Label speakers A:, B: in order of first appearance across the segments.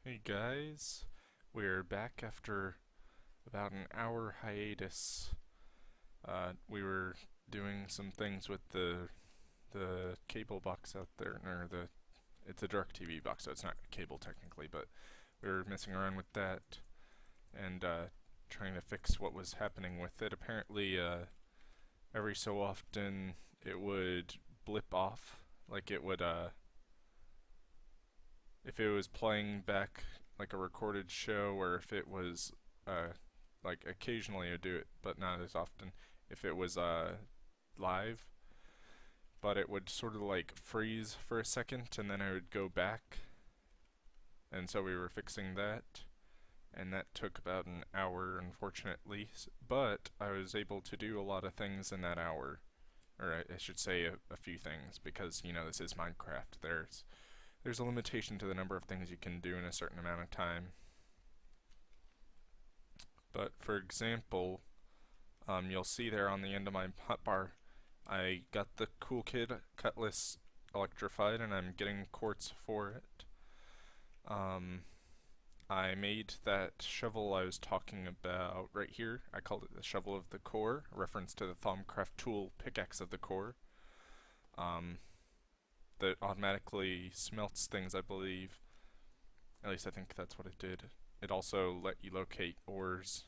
A: Hey guys, we're back after about an hour hiatus. We were doing some things with the cable box out there, or it's a DirecTV box, so it's not cable technically, but we were messing around with that and trying to fix what was happening with it. Apparently, every so often it would blip off, like it would if it was playing back like a recorded show, or if it was uh, like occasionally I do it, but not as often. If it was live, but it would sort of like freeze for a second, and then I would go back, and so we were fixing that, and that took about an hour, unfortunately. But I was able to do a lot of things in that hour, or I should say a few things, because this is Minecraft. There's a limitation to the number of things you can do in a certain amount of time. But for example, you'll see there on the end of my hotbar, I got the Cool Kid Cutlass electrified, and I'm getting quartz for it. Um, I made that shovel I was talking about right here. I called it the Shovel of the Core, a reference to the Thaumcraft tool pickaxe of the core. Um, that automatically smelts things, I believe. At least I think that's what it did. It also let you locate ores,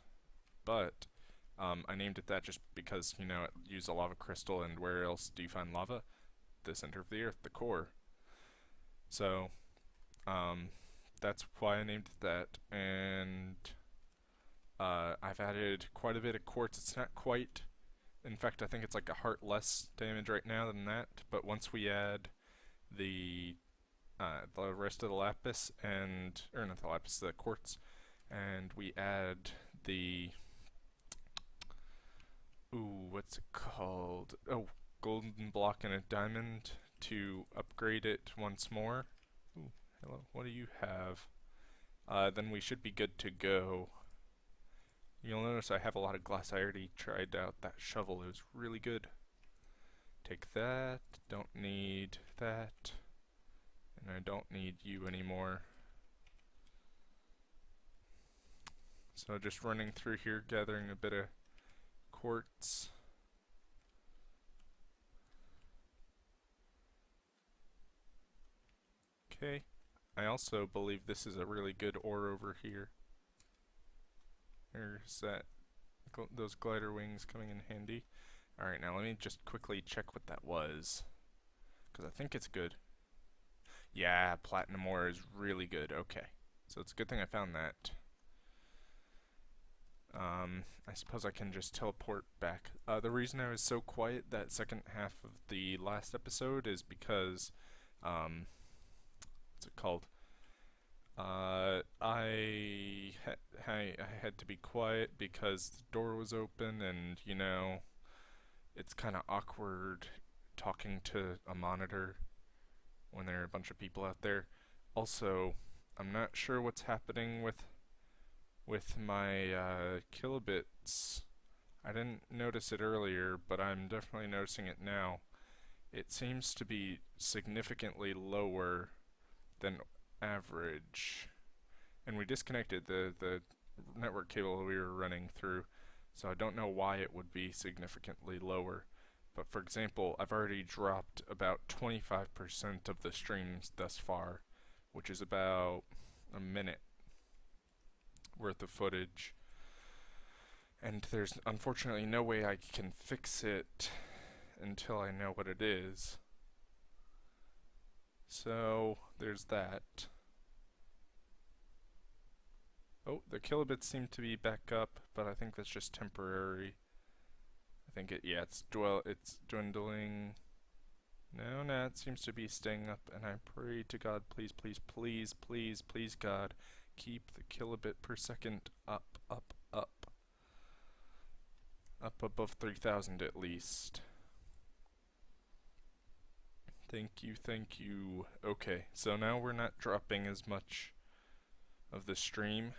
A: but I named it that just because, it used a lava crystal, and where else do you find lava? The center of the earth, the core. So, um, that's why I named it that, and I've added quite a bit of quartz. It's not quite, in fact, I think it's like a heart less damage right now than that, but once we add the rest of the lapis, or not the lapis, the quartz, and we add the what's it called? Oh, golden block and a diamond to upgrade it once more. Ooh, hello. What do you have? Then we should be good to go. You'll notice I have a lot of glass. I already tried out that shovel. It was really good. Take that. Don't need that. And I don't need you anymore. So just running through here, gathering a bit of quartz. Okay. I also believe this is a really good ore over here. There's those glider wings coming in handy. Alright, now let me just quickly check what that was, because I think it's good. Yeah, platinum ore is really good. Okay, so it's a good thing I found that. I suppose I can just teleport back. The reason I was so quiet that second half of the last episode is because, what's it called? I had to be quiet because the door was open, and it's kind of awkward talking to a monitor when there are a bunch of people out there. Also, I'm not sure what's happening with my kilobits. I didn't notice it earlier, but I'm definitely noticing it now. It seems to be significantly lower than average. And we disconnected the network cable we were running through, so I don't know why it would be significantly lower. But for example, I've already dropped about 25% of the streams thus far, which is about a minute worth of footage. And there's unfortunately no way I can fix it until I know what it is. So there's that. Oh, the kilobits seem to be back up, but I think that's just temporary. I think it's dwindling. No, it seems to be staying up, and I pray to God, please, please, please, please, please, God, keep the kilobit per second up, up, up. Up above 3,000 at least. Thank you, thank you. Okay, so now we're not dropping as much of the stream.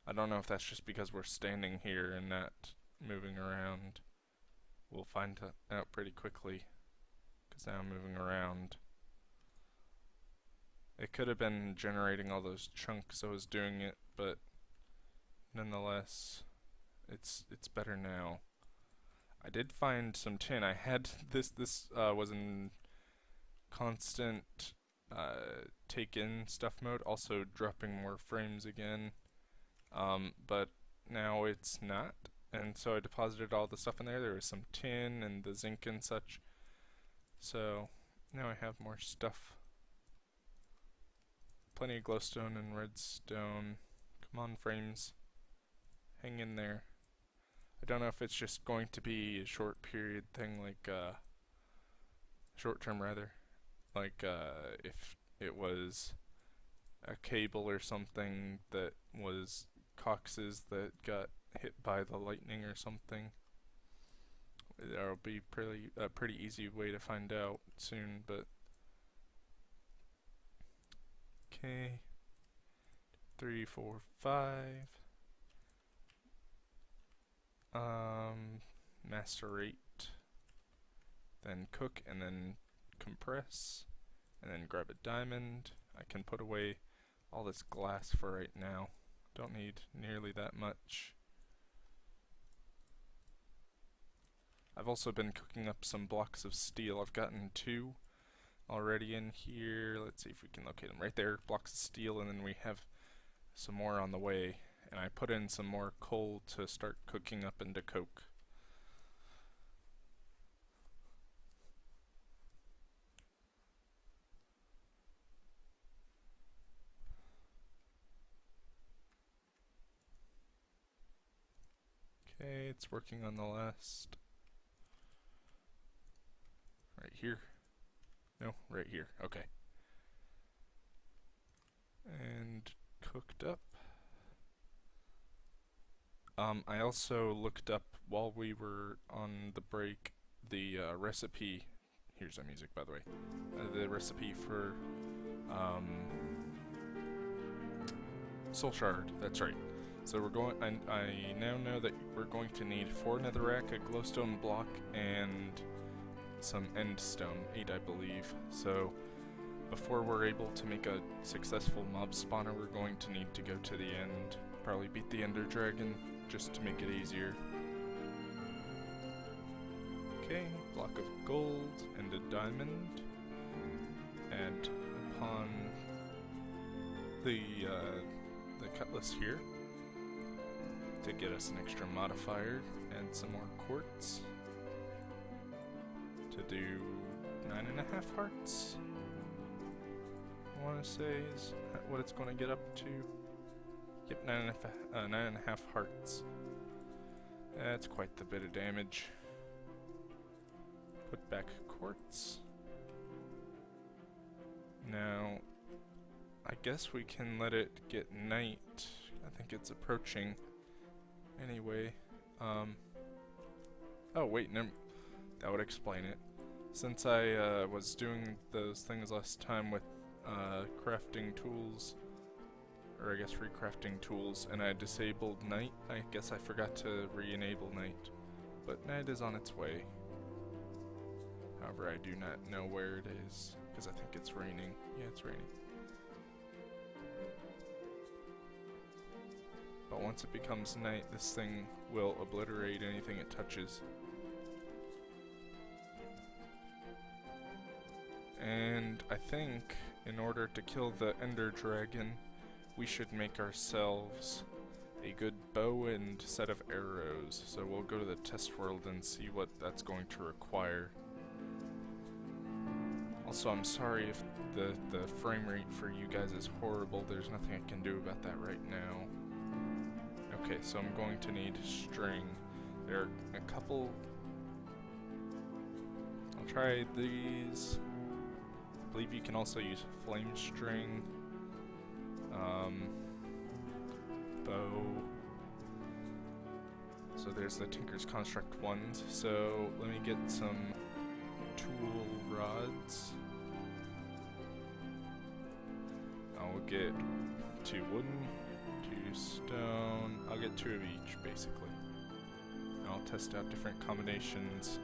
A: I don't know if that's just because we're standing here and not moving around. We'll find out pretty quickly, because now I'm moving around. It could have been generating all those chunks I was doing it, but nonetheless, it's better now. I did find some tin. I had this was in constant take in stuff mode, also dropping more frames again. But now it's not. And so I deposited all the stuff in there. There was some tin and the zinc and such. So now I have more stuff. Plenty of glowstone and redstone. Come on, frames. Hang in there. I don't know if it's just going to be a short period thing, like short term rather. Like if it was a cable or something that was coxes that got hit by the lightning or something. That'll be a pretty easy way to find out soon, but okay. 3, 4, 5. Macerate, then cook, and then compress, and then grab a diamond. I can put away all this glass for right now. Don't need nearly that much. I've also been cooking up some blocks of steel. I've gotten 2 already in here. Let's see if we can locate them. Right there, blocks of steel, and then we have some more on the way. And I put in some more coal to start cooking up into coke. Okay, it's working on the last. Right here. No, right here. Okay. And cooked up. I also looked up while we were on the break the recipe. Here's the music, by the way. The recipe for soul shard. That's right. So we're going. I now know that we're going to need 4 netherrack, a glowstone block, and some end stone, 8 I believe. So before we're able to make a successful mob spawner, we're going to need to go to the end. Probably beat the ender dragon just to make it easier. Okay, block of gold and a diamond. And upon the cutlass here, to get us an extra modifier, and some more quartz to do 9.5 hearts. I want to say is what it's going to get up to. Yep, 9.5 hearts. That's quite the bit of damage. Put back quartz. Now, I guess we can let it get night. I think it's approaching. Anyway, oh wait, no, that would explain it. Since I was doing those things last time with crafting tools, or I guess recrafting tools, and I disabled night, I guess I forgot to re-enable night. But night is on its way. However, I do not know where it is, because I think it's raining. Yeah, it's raining. But once it becomes night, this thing will obliterate anything it touches. And I think, in order to kill the ender dragon, we should make ourselves a good bow and set of arrows. So we'll go to the test world and see what that's going to require. Also, I'm sorry if the frame rate for you guys is horrible. There's nothing I can do about that right now. Okay, so I'm going to need string. There are a couple. I'll try these. I believe you can also use flame string. Bow. So there's the Tinker's Construct ones. So let me get some tool rods. I'll get 2 wooden, 2 stone. I'll get 2 of each, basically. And I'll test out different combinations.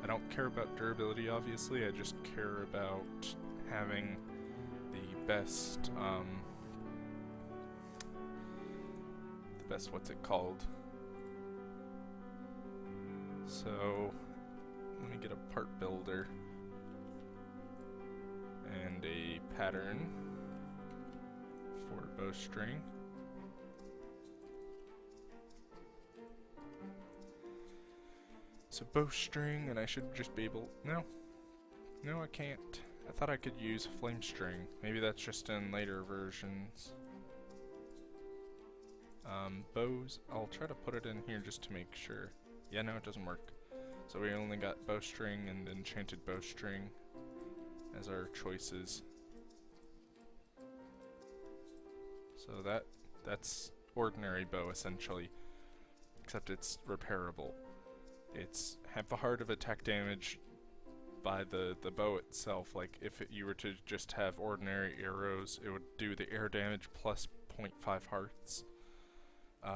A: I don't care about durability, obviously. I just care about having best, what's it called? So, let me get a part builder and a pattern for bowstring. So bowstring, and I should just be able, no, I can't. I thought I could use flame string. Maybe that's just in later versions. Bows, I'll try to put it in here just to make sure. Yeah, no, it doesn't work. So we only got bowstring and enchanted bowstring as our choices. So that's ordinary bow essentially, except it's repairable. It's half the heart of attack damage by the bow itself. Like if you were to just have ordinary arrows, it would do the air damage plus 0.5 hearts.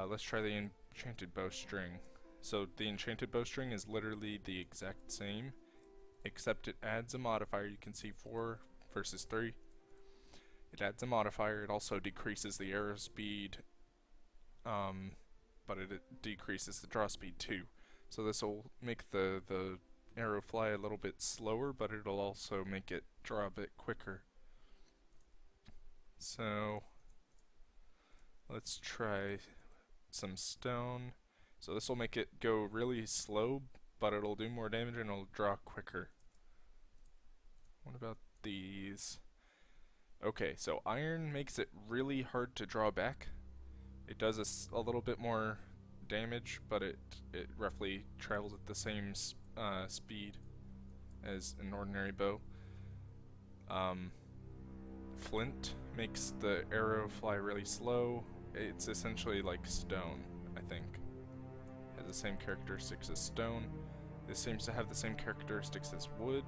A: Let's try the enchanted bowstring. So the enchanted bowstring is literally the exact same, except it adds a modifier. You can see 4 versus 3. It adds a modifier. It also decreases the arrow speed, but it decreases the draw speed too. So this will make the arrow fly a little bit slower, but it'll also make it draw a bit quicker. So let's try some stone. So this will make it go really slow, but it'll do more damage and it'll draw quicker. What about these? Okay, so iron makes it really hard to draw back. It does a little bit more damage, but it roughly travels at the same speed as an ordinary bow. Flint makes the arrow fly really slow. It's essentially like stone, I think. Has the same characteristics as stone. This seems to have the same characteristics as wood.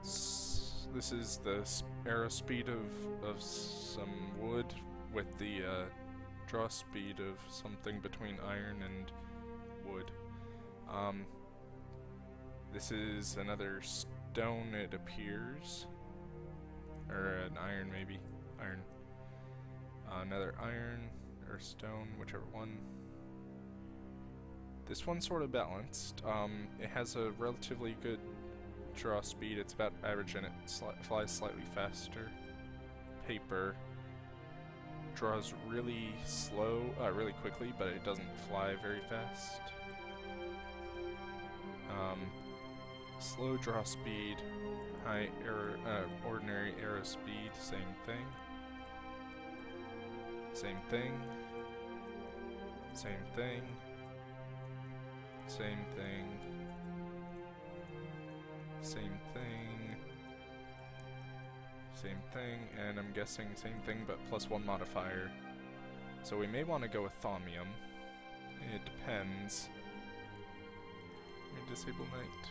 A: This is the arrow speed of some wood with the draw speed of something between iron and wood. This is another stone, it appears. Or an iron, maybe. Iron. Another iron or stone, whichever one. This one's sort of balanced. It has a relatively good draw speed. It's about average and it flies slightly faster. Paper draws really really quickly, but it doesn't fly very fast. Slow draw speed, high ordinary arrow speed, same thing. Same thing. Same thing. Same thing. Same thing. Same thing, and I'm guessing same thing but plus 1 modifier. So we may want to go with thaumium. It depends. Let me disable night.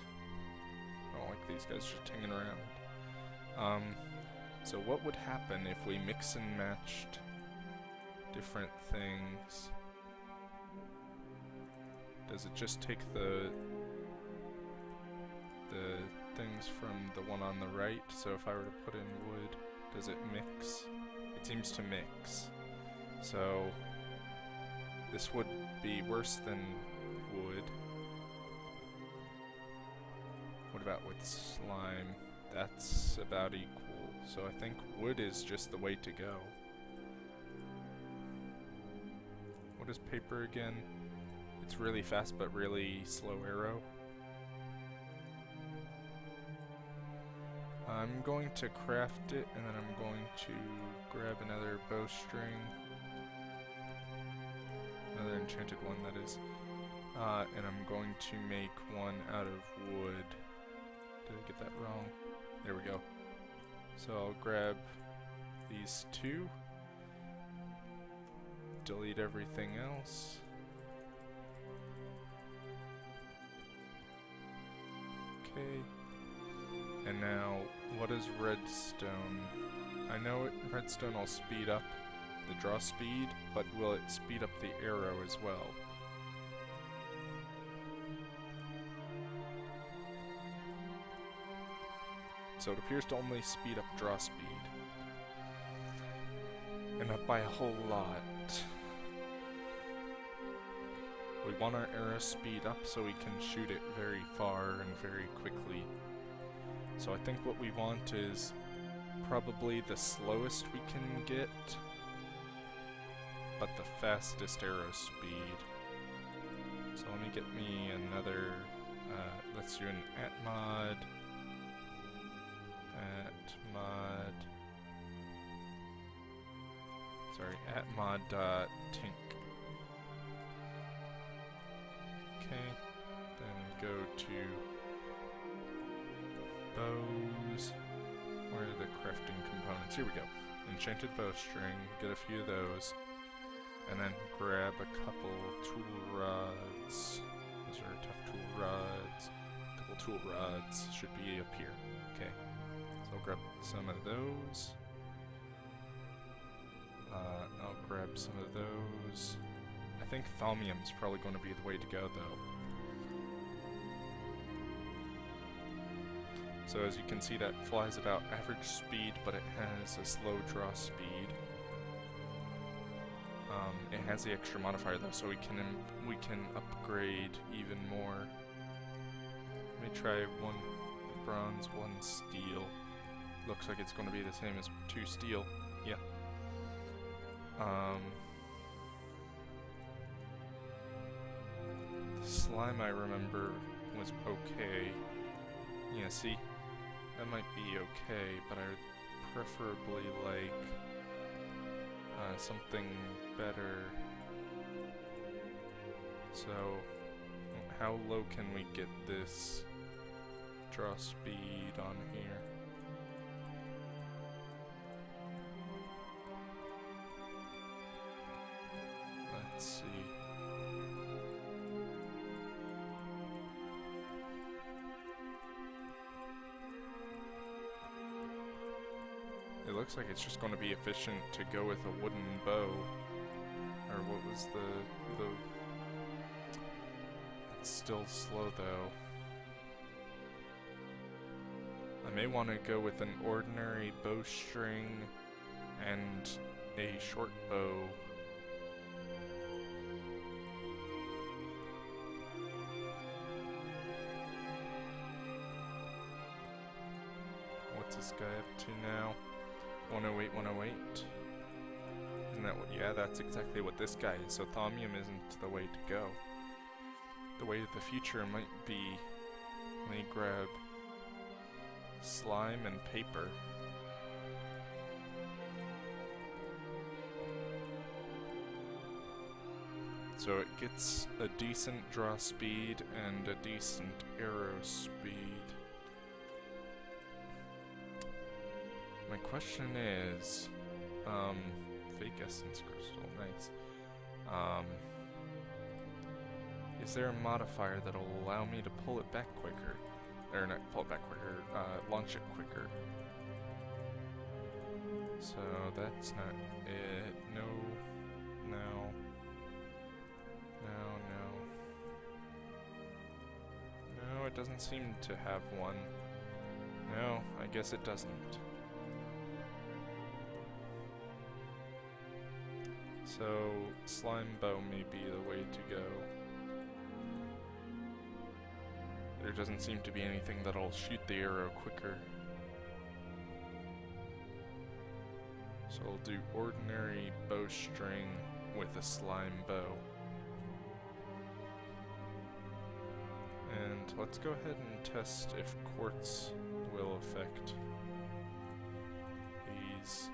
A: I don't like these guys just hanging around. So what would happen if we mix and matched different things? Does it just take the things from the one on the right? So if I were to put in wood, does it mix? It seems to mix. So this would be worse than wood. What about with slime? That's about equal. So I think wood is just the way to go. What is paper again? It's really fast but really slow arrow. I'm going to craft it, and then I'm going to grab another bowstring. Another enchanted one, that is. And I'm going to make one out of wood. Did I get that wrong? There we go. So I'll grab these 2. Delete everything else. Okay. And now, what is redstone? I know redstone will speed up the draw speed, but will it speed up the arrow as well? so it appears to only speed up draw speed. And not by a whole lot. We want our arrow speed up so we can shoot it very far and very quickly. So I think what we want is probably the slowest we can get, but the fastest arrow speed. So let me get me another, let's do an @mod, @mod.tink. Okay, then go to bows. Where are the crafting components? Here we go. Enchanted bowstring, get a few of those, and then grab a couple tool rods. Those are tough tool rods. A couple tool rods should be up here. Okay, so I'll grab some of those. I'll grab some of those. I think thaumium's probably going to be the way to go, though. So as you can see, that flies about average speed, but it has a slow draw speed. It has the extra modifier though, so we can upgrade even more. Let me try 1 bronze, 1 steel. Looks like it's going to be the same as 2 steel. Yeah. The slime I remember was okay. Yeah, see? That might be okay, but I would preferably like something better. So, how low can we get this draw speed on here? Let's see. It looks like it's just going to be efficient to go with a wooden bow. Or what was the... It's still slow though. I may want to go with an ordinary bowstring and a short bow. What's this guy up to now? 108, 108. Isn't that what? Yeah, that's exactly what this guy is. So thaumium isn't the way to go. The way of the future might be, let me grab slime and paper. So it gets a decent draw speed and a decent arrow speed. My question is, fake essence crystal, nice. Is there a modifier that'll allow me to pull it back quicker? Or not pull it back quicker, launch it quicker. So that's not it. No, no, no, no. No, it doesn't seem to have one. No, I guess it doesn't. So, slime bow may be the way to go. There doesn't seem to be anything that'll shoot the arrow quicker. So I'll do ordinary bowstring with a slime bow. And let's go ahead and test if quartz will affect these.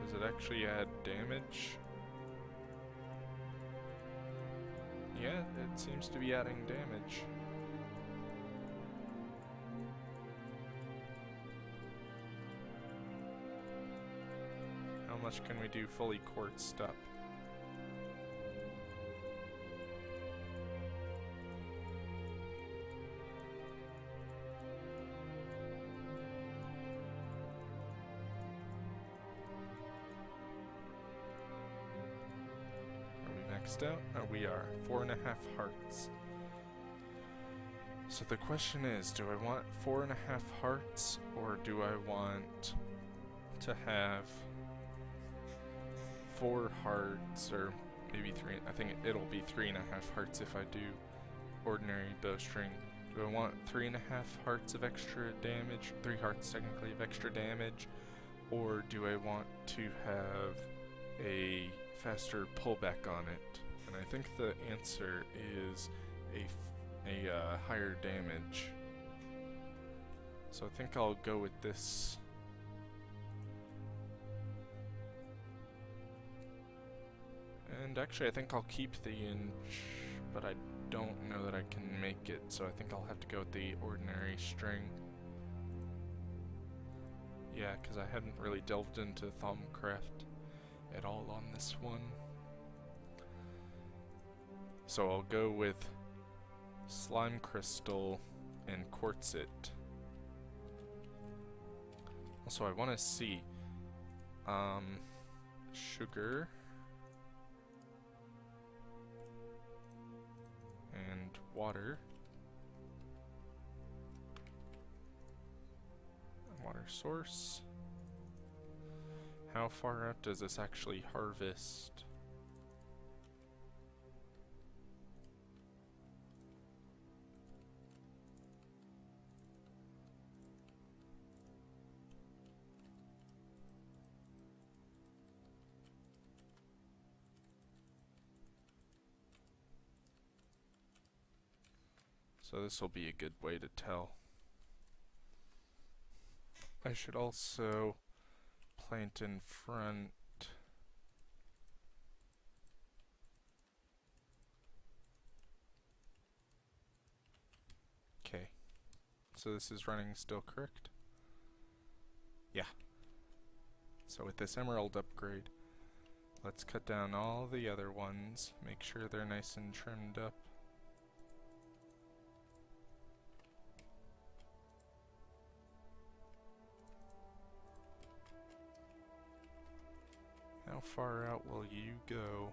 A: Does it actually add damage? Yeah, it seems to be adding damage. How much can we do fully quartzed up? Out? Oh, we are. 4.5 hearts. So the question is, do I want 4.5 hearts, or do I want to have 4 hearts, or maybe 3? I think it'll be 3.5 hearts if I do ordinary bowstring. Do I want 3.5 hearts of extra damage, 3 hearts technically of extra damage, or do I want to have a faster pullback on it? And I think the answer is a higher damage. So I think I'll go with this. And actually I think I'll keep the inch, but I don't know that I can make it, so I think I'll have to go with the ordinary string. Yeah, because I hadn't really delved into Thaumcraft at all on this one. So I'll go with Slime Crystal and Quartzit. Also, I want to see sugar and water. Water source. How far out does this actually harvest? So this will be a good way to tell. I should also plant in front. Okay. So this is running still correct? Yeah. So with this emerald upgrade, let's cut down all the other ones, make sure they're nice and trimmed up. How far out will you go?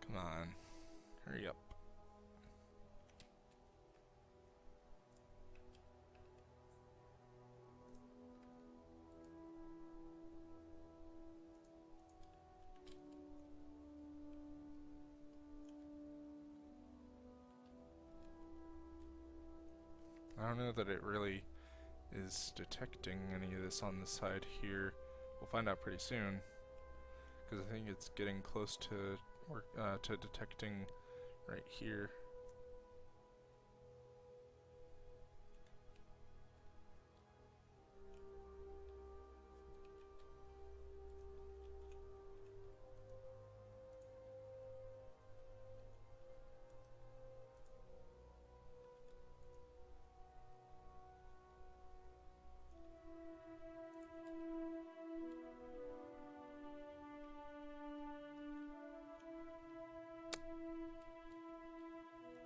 A: Come on, hurry up. I don't know that it really is detecting any of this on the side here. We'll find out pretty soon, because I think it's getting close to detecting right here.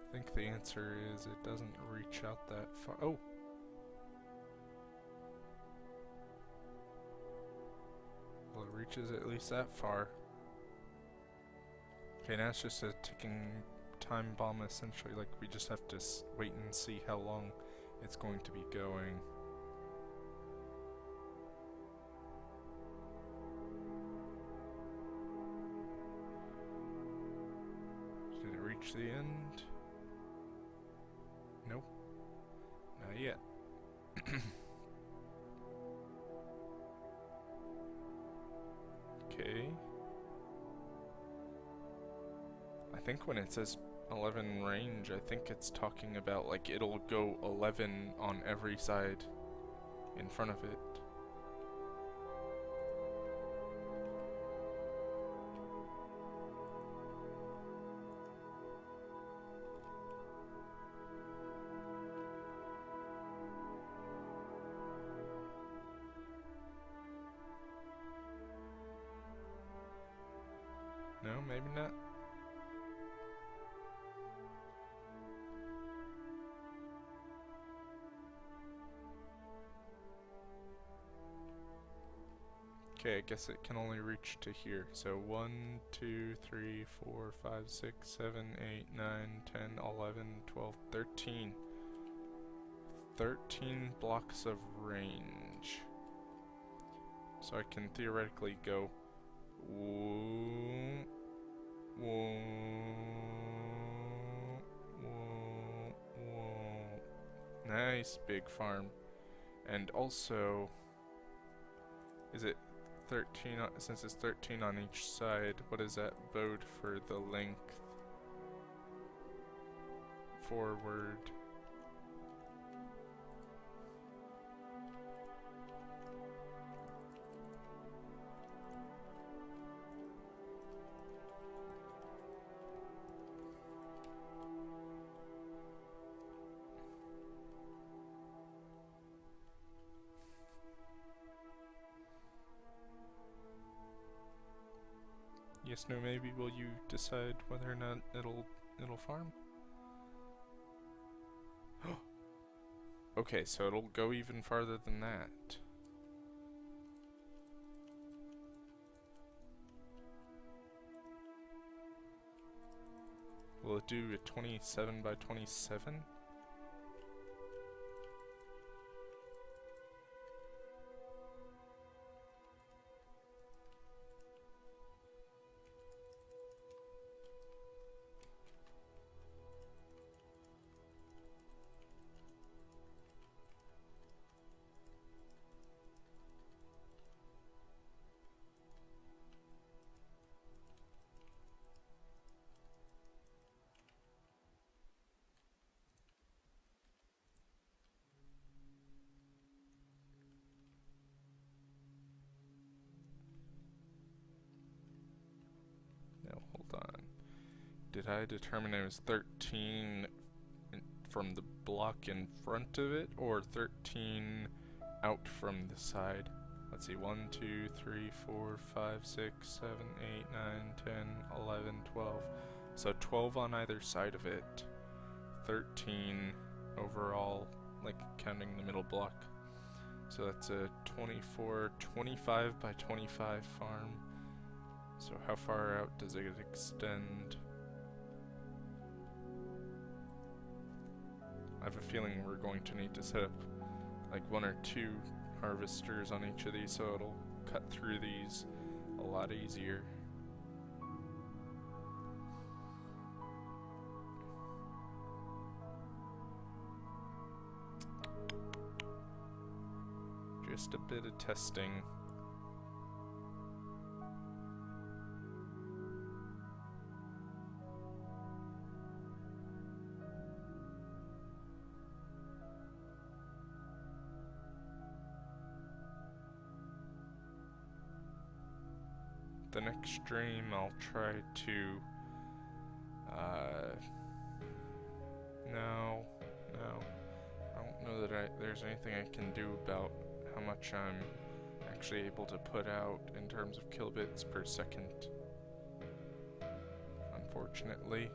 A: I think the answer is it doesn't reach out that far. Oh! Well, it reaches at least that far. Okay, now it's just a ticking time bomb essentially, like we just have to wait and see how long it's going to be going. Did it reach the end? Nope. Not yet. Okay. I think when it says 11 range, I think it's talking about like it'll go 11 on every side in front of it. No, maybe not. Okay, I guess it can only reach to here. So 1, 2, 3, 4, 5, 6, 7, 8, 9, 10, 11, 12, 13. 13 blocks of range. So I can theoretically go woo, woo, woo, woo. Nice big farm. And also, is it 13 since it's 13 on each side, what does that bode for the length forward? Yes, no, maybe. Will you decide whether or not it'll farm? Okay, so it'll go even farther than that. Will it do a 27 by 27? Did I determine it was 13 from the block in front of it, or 13 out from the side? Let's see, 1, 2, 3, 4, 5, 6, 7, 8, 9, 10, 11, 12. So 12 on either side of it. 13 overall, like counting the middle block. So that's a 24, 25 by 25 farm. So how far out does it extend? I have a feeling we're going to need to set up like 1 or 2 harvesters on each of these, so it'll cut through these a lot easier. Just a bit of testing. The next stream I'll try to no, I don't know that there's anything I can do about how much I'm actually able to put out in terms of kilobits per second, unfortunately.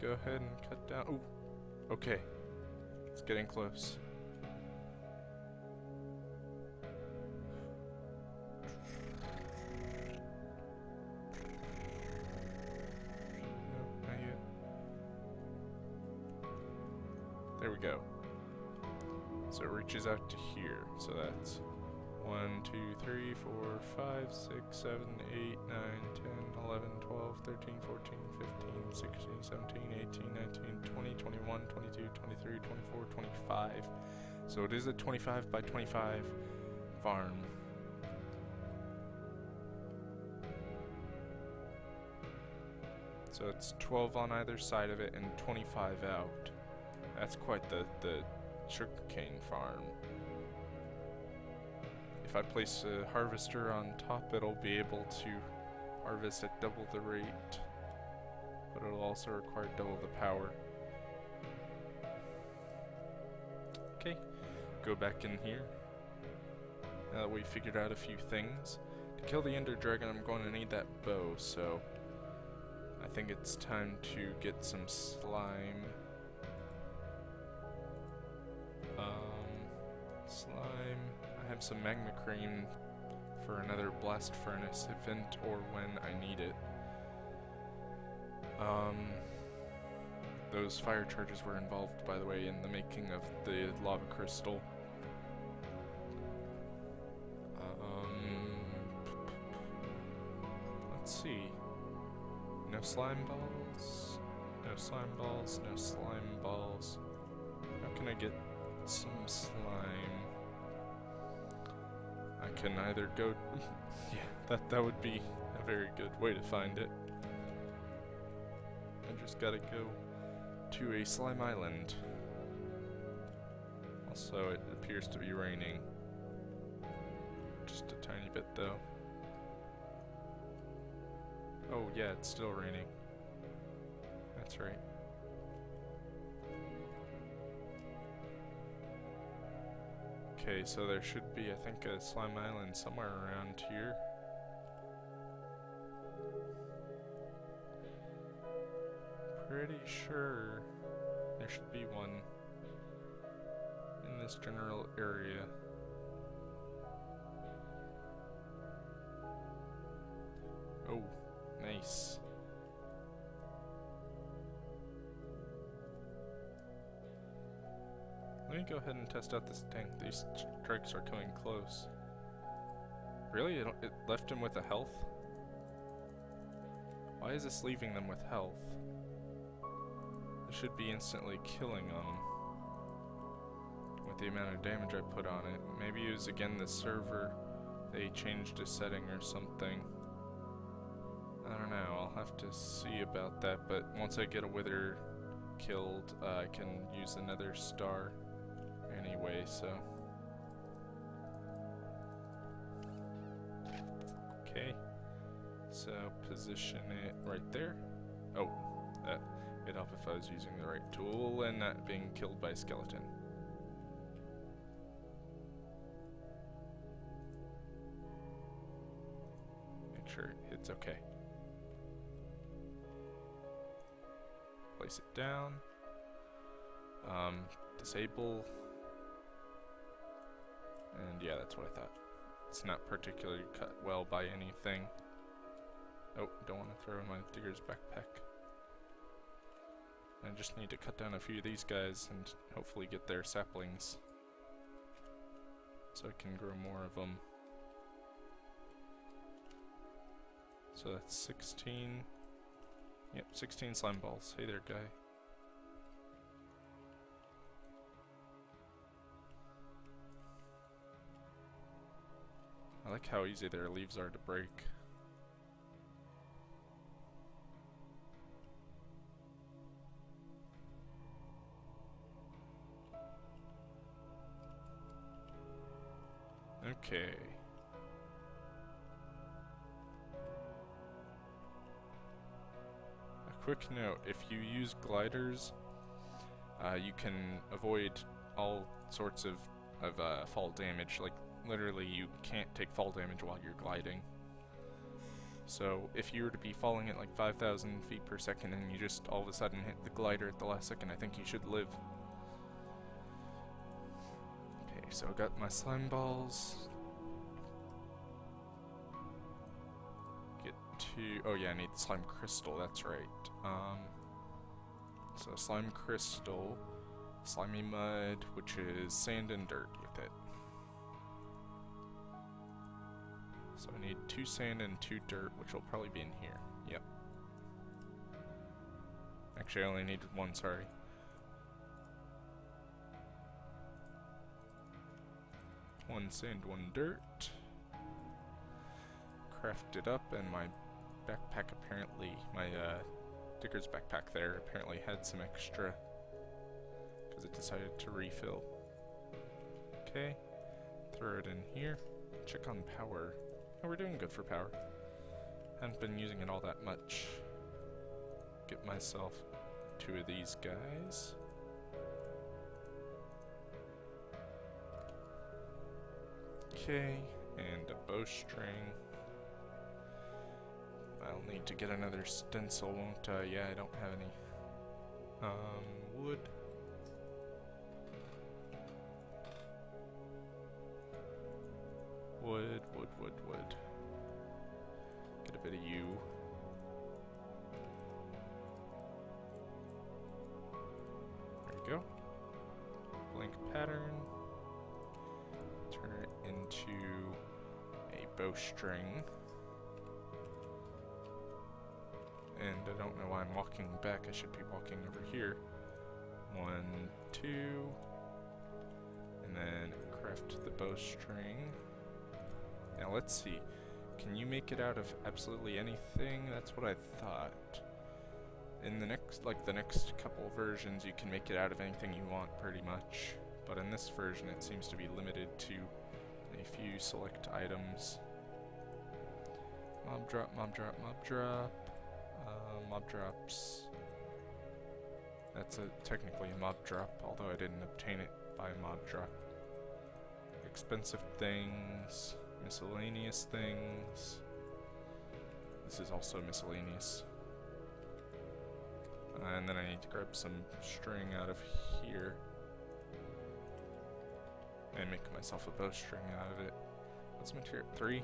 A: Go ahead and cut down. Ooh, okay. It's getting close. No, not yet. There we go. So it reaches out to here. So that's 1, 2, 3, 4, 5, 6, 7, 8, 9, 10, 11, 12, 13, 14, 15, 16, 17, 18, 19, 20, 21, 22, 23, 24, 25. So it is a 25 by 25 farm. So it's 12 on either side of it and 25 out. That's quite the sugarcane farm. If I place a harvester on top, it'll be able to harvest at double the rate, but it'll also require double the power. Okay, go back in here. Now that we figured out a few things. To kill the Ender Dragon, I'm going to need that bow, so I think it's time to get some slime. Slime. I have some magma cream for another blast furnace event or when I need it. Those fire charges were involved, by the way, in the making of the lava crystal. Let's see. No slime balls. No slime balls. No slime balls. How can I get some slime? I can either go... yeah, that would be a very good way to find it. I just gotta go to a slime island. Also, it appears to be raining. Just a tiny bit, though. Oh, yeah, it's still raining. That's right. Okay, so there should be, I think, a slime island somewhere around here. Pretty sure there should be one in this general area. Oh, nice. Let me go ahead and test out this tank. These strikes are coming close. Really? It left him with a health? Why is this leaving them with health? It should be instantly killing them with the amount of damage I put on it. Maybe it was again the server. They changed a setting or something. I don't know. I'll have to see about that. But once I get a wither killed, I can use another star anyway, so. Okay. So position it right there. Oh, that it'd help if I was using the right tool and not being killed by a skeleton. Make sure it hits okay. Place it down. Disable. And yeah, that's what I thought. It's not particularly cut well by anything. Oh, don't want to throw in my digger's backpack. I just need to cut down a few of these guys and hopefully get their saplings, so I can grow more of them. So that's 16. Yep, 16 slime balls. Hey there, guy. I like how easy their leaves are to break. Okay. A quick note, if you use gliders, you can avoid all sorts of fall damage. Like, literally, you can't take fall damage while you're gliding. So, if you were to be falling at like 5,000 feet per second and you just all of a sudden hit the glider at the last second, I think you should live. Okay, so I got my slime balls. Get to... oh yeah, I need the slime crystal, that's right. So slime crystal, slimy mud, which is sand and dirt with it. So I need 2 sand and 2 dirt, which will probably be in here. Yep. Actually, I only need 1, sorry. One sand, 1 dirt. Craft it up, and my backpack apparently, my digger's backpack there apparently had some extra, because it decided to refill. Okay, throw it in here. Check on power. Oh, we're doing good for power. Haven't been using it all that much. Get myself 2 of these guys. Okay, and a bowstring. I'll need to get another stencil, won't I? Yeah, I don't have any. Wood. Wood. Get a bit of you. There we go. Blank pattern. Turn it into a bowstring. And I don't know why I'm walking back. I should be walking over here. 1, 2. And then craft the bowstring. Now let's see. Can you make it out of absolutely anything? That's what I thought. In the next couple versions, you can make it out of anything you want, pretty much. But in this version, it seems to be limited to a few select items. Mob drop. Mob drops. That's technically a mob drop, although I didn't obtain it by mob drop. Expensive things, miscellaneous things. This is also miscellaneous. And then I need to grab some string out of here and make myself a bowstring out of it. What's material? 3?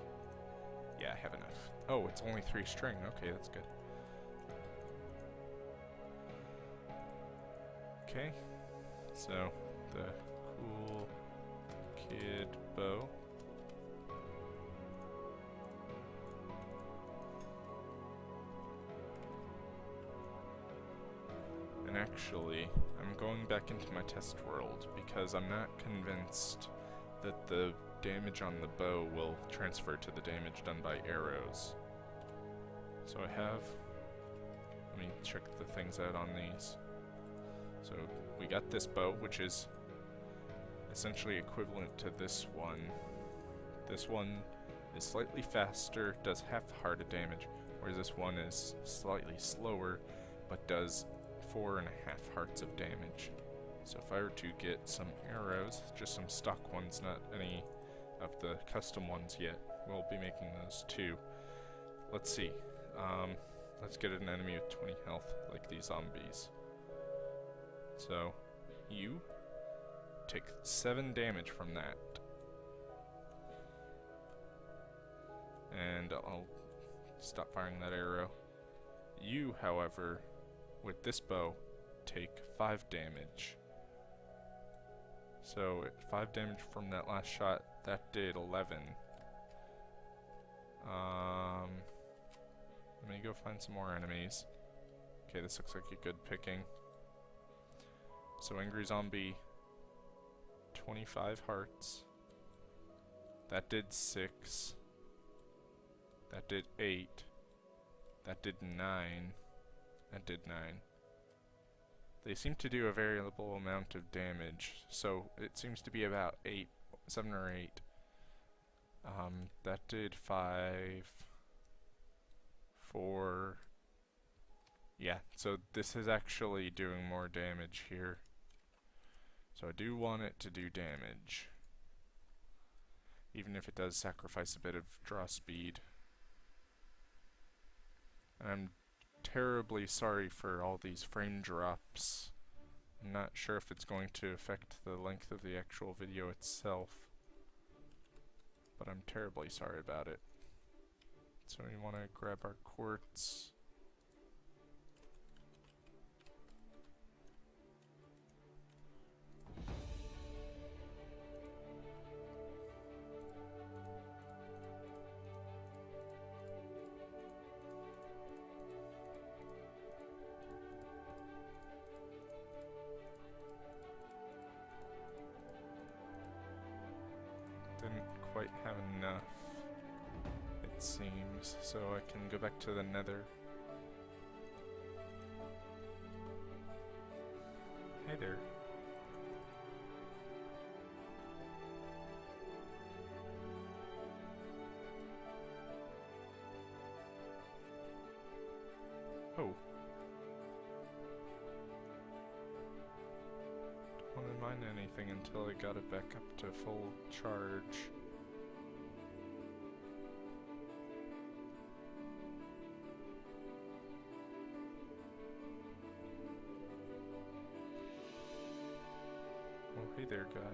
A: Yeah, I have enough. Oh, it's only 3 string. Okay, that's good. Okay, so the cool kid bow. And actually, I'm going back into my test world because I'm not convinced that the damage on the bow will transfer to the damage done by arrows. So let me check the things out on these. So we got this bow, which is essentially equivalent to this one. This one is slightly faster, does half the heart of damage, whereas this one is slightly slower, but does 4.5 hearts of damage. So if I were to get some arrows, just some stock ones, not any of the custom ones yet, we'll be making those too. Let's see. Let's get an enemy with 20 health, like these zombies. So, you take 7 damage from that. And I'll stop firing that arrow. You, however, with this bow, take 5 damage. So, 5 damage from that last shot, that did 11. Let me go find some more enemies. Okay, this looks like a good picking. So Angry Zombie, 25 hearts. That did 6. That did 8. That did 9. That did 9. They seem to do a variable amount of damage, so it seems to be about 7 or 8. That did 5, 4. Yeah, so this is actually doing more damage here. So I do want it to do damage, even if it does sacrifice a bit of draw speed. And I'm terribly sorry for all these frame drops. I'm not sure if it's going to affect the length of the actual video itself, but I'm terribly sorry about it. So we want to grab our quartz. Didn't quite have enough, it seems, so I can go back to the nether. Hey there. Oh. Don't want to mine anything until I got it back up to full charge. guy.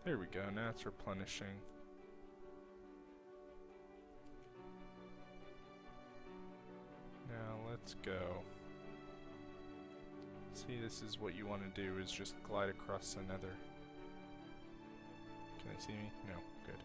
A: There we go, now it's replenishing. Now let's go. See, this is what you want to do, is just glide across the nether. Can they see me? No, good.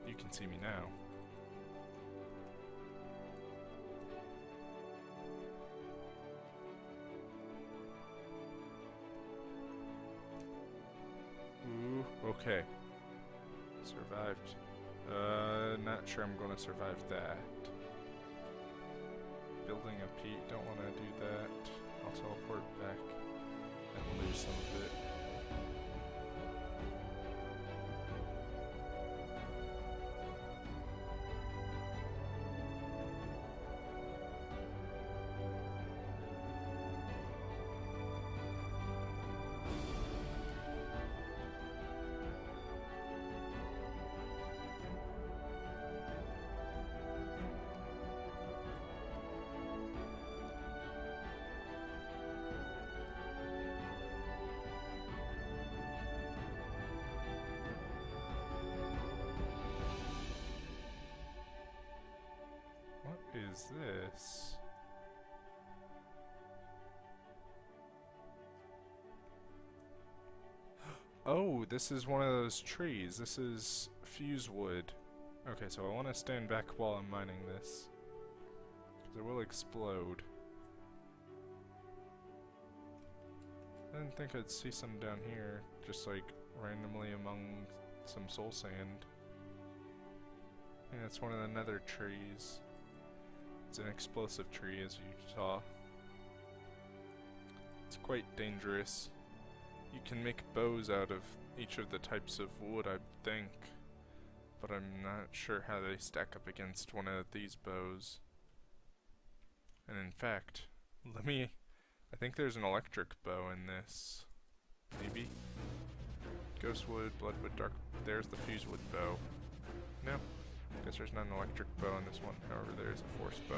A: You can see me now. Ooh, okay. Survived. Not sure I'm gonna survive that. Building a peat, don't wanna do that. I'll teleport back and lose some of it. Is this? Oh, this is one of those trees. This is fuse wood. Okay, so I want to stand back while I'm mining this, because it will explode. I didn't think I'd see some down here, just like randomly among some soul sand. Yeah, it's one of the nether trees. It's an explosive tree, as you saw. It's quite dangerous. You can make bows out of each of the types of wood, I think, but I'm not sure how they stack up against one of these bows. And in fact, I think there's an electric bow in this. Maybe? Ghostwood, bloodwood, dark. There's the fusewood bow. No. Guess there's not an electric bow in this one, however there is a force bow.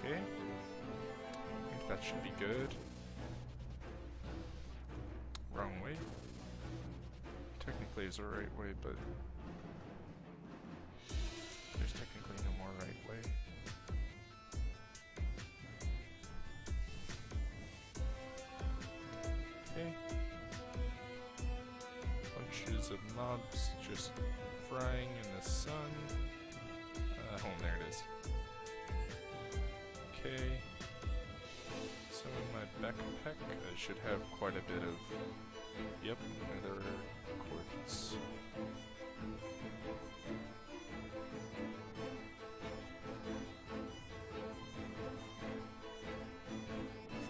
A: Okay. I think that should be good. Wrong way. Technically it's the right way, but there's technically no more right way. Okay. Bunches of mobs just frying in the sun. There it is. Okay. So in my backpack, I should have quite a bit of, yep, nether quartz.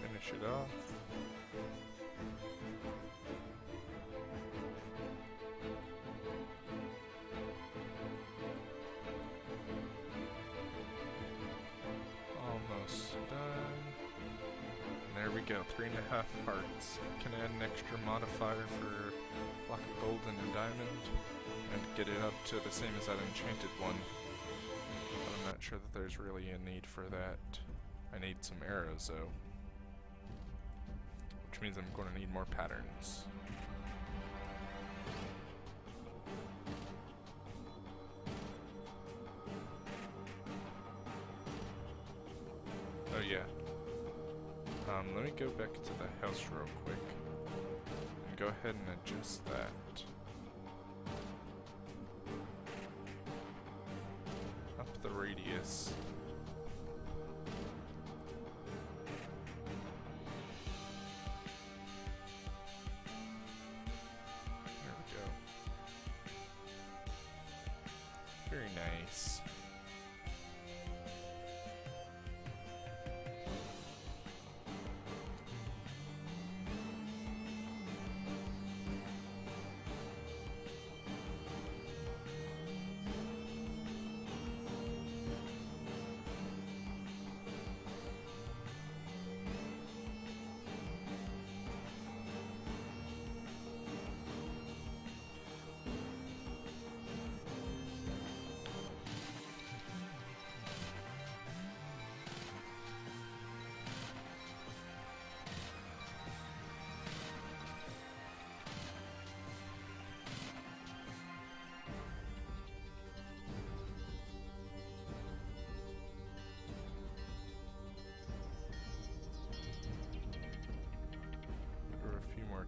A: Finish it off. There we go, 3.5 hearts. I can add an extra modifier for block of gold and a diamond, and get it up to the same as that enchanted one. But I'm not sure that there's really a need for that. I need some arrows though. Which means I'm going to need more patterns. Oh yeah. Let me go back to the house real quick and go ahead and adjust that. Up the radius. There we go. Very nice.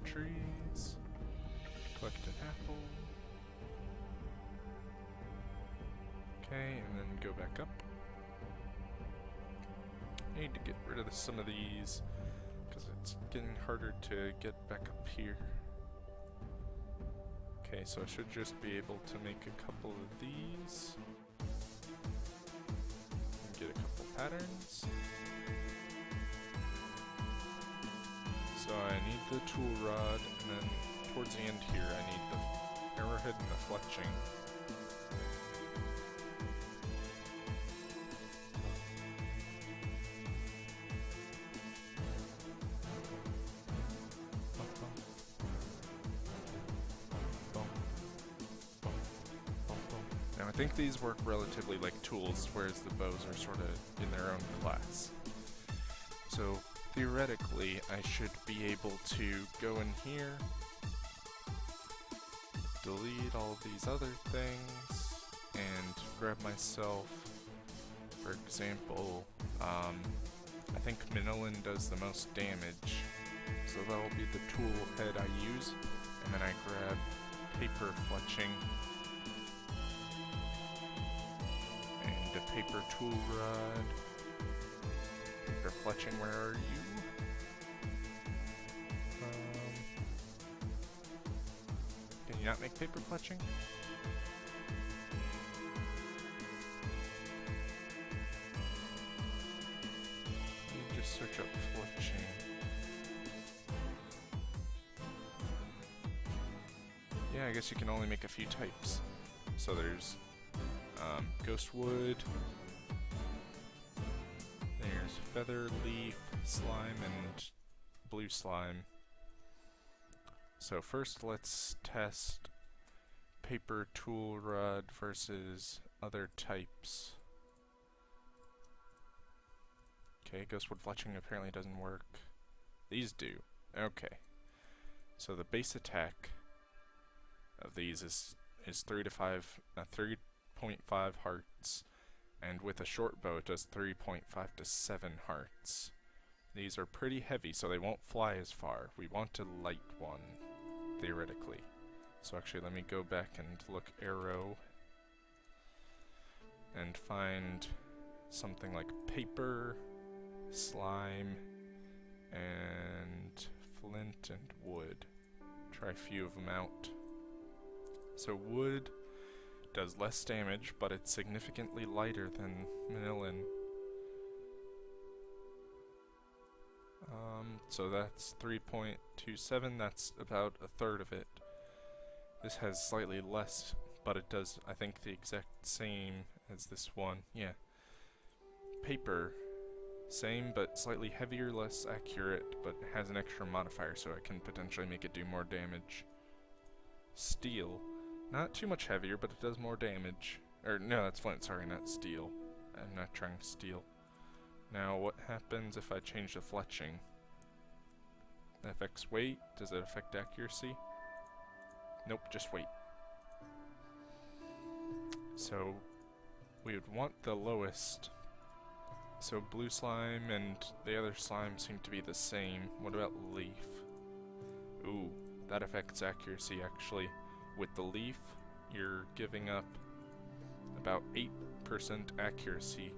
A: Trees, collect an apple. Okay, and then go back up. I need to get rid of some of these because it's getting harder to get back up here. Okay, so I should just be able to make a couple of these and get a couple patterns. So I need the tool rod, and then towards the end here I need the arrowhead and the fletching. Now I think these work relatively like tools, whereas the bows are sort of in their own class. So theoretically, I should be able to go in here, delete all these other things, and grab myself, for example, I think Manilin does the most damage, so that'll be the tool head I use, and then I grab paper fletching, and a paper tool rod. Paper fletching, where are you? Can you not make paper fletching? Let me just search up fletching. Yeah, I guess you can only make a few types. So there's ghost wood, there's feather, leaf, slime, and blue slime. So first let's test paper tool rod versus other types. Okay, ghost wood fletching apparently doesn't work. These do. Okay. So the base attack of these is 3.5 hearts, and with a short bow it does 3.5 to 7 hearts. These are pretty heavy, so they won't fly as far. We want a light one, theoretically. So actually let me go back and look arrow and find something like paper, slime, and flint and wood. Try a few of them out. So wood does less damage, but it's significantly lighter than Manilin. So that's 3.27, that's about a third of it. This has slightly less, but it does, I think, the exact same as this one. Yeah. Paper Same, but slightly heavier, less accurate, but has an extra modifier, so I can potentially make it do more damage. Steel. Not too much heavier, but it does more damage. Or, no, that's flint, sorry, not steel. I'm not trying steel. Now, what happens if I change the fletching? That affects weight. Does it affect accuracy? Nope, just weight. So, we would want the lowest. So blue slime and the other slime seem to be the same. What about leaf? Ooh, that affects accuracy actually. With the leaf, you're giving up about 8% accuracy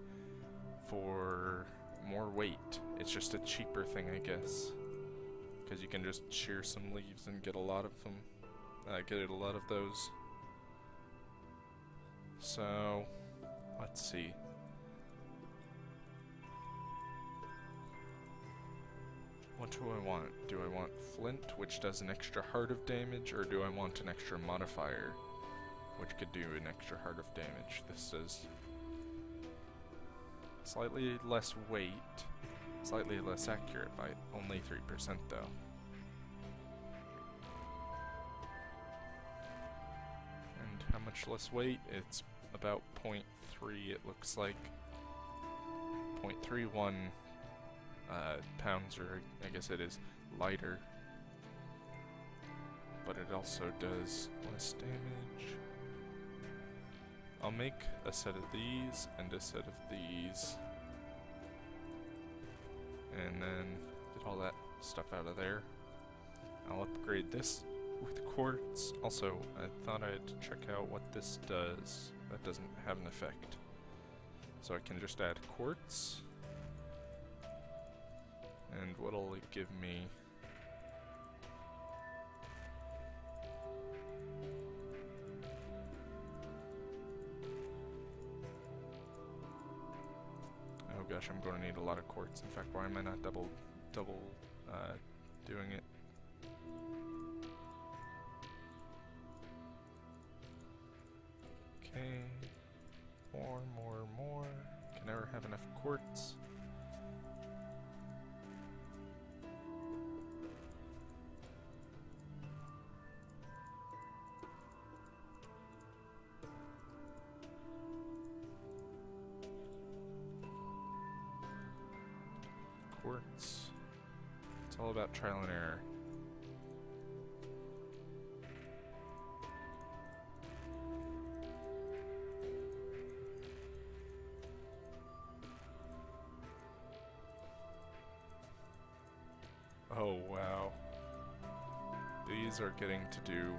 A: for more weight. It's just a cheaper thing, I guess. Because you can just shear some leaves and get a lot of them. Get a lot of those. So, let's see. What do I want? Do I want flint, which does an extra heart of damage, or do I want an extra modifier, which could do an extra heart of damage? This does slightly less weight, slightly less accurate by only 3% though. And how much less weight? It's about 0.3, it looks like. 0.31 pounds, or I guess it is lighter, but it also does less damage. I'll make a set of these and a set of these, and then get all that stuff out of there. I'll upgrade this with quartz. Also, I thought I'd check out what this does. That doesn't have an effect. So I can just add quartz. And what'll it give me? Oh gosh, I'm going to need a lot of quartz. In fact, why am I not double doing it? Okay, more. Can never have enough quartz. Quartz. It's all about trial and error. Oh wow. These are getting to do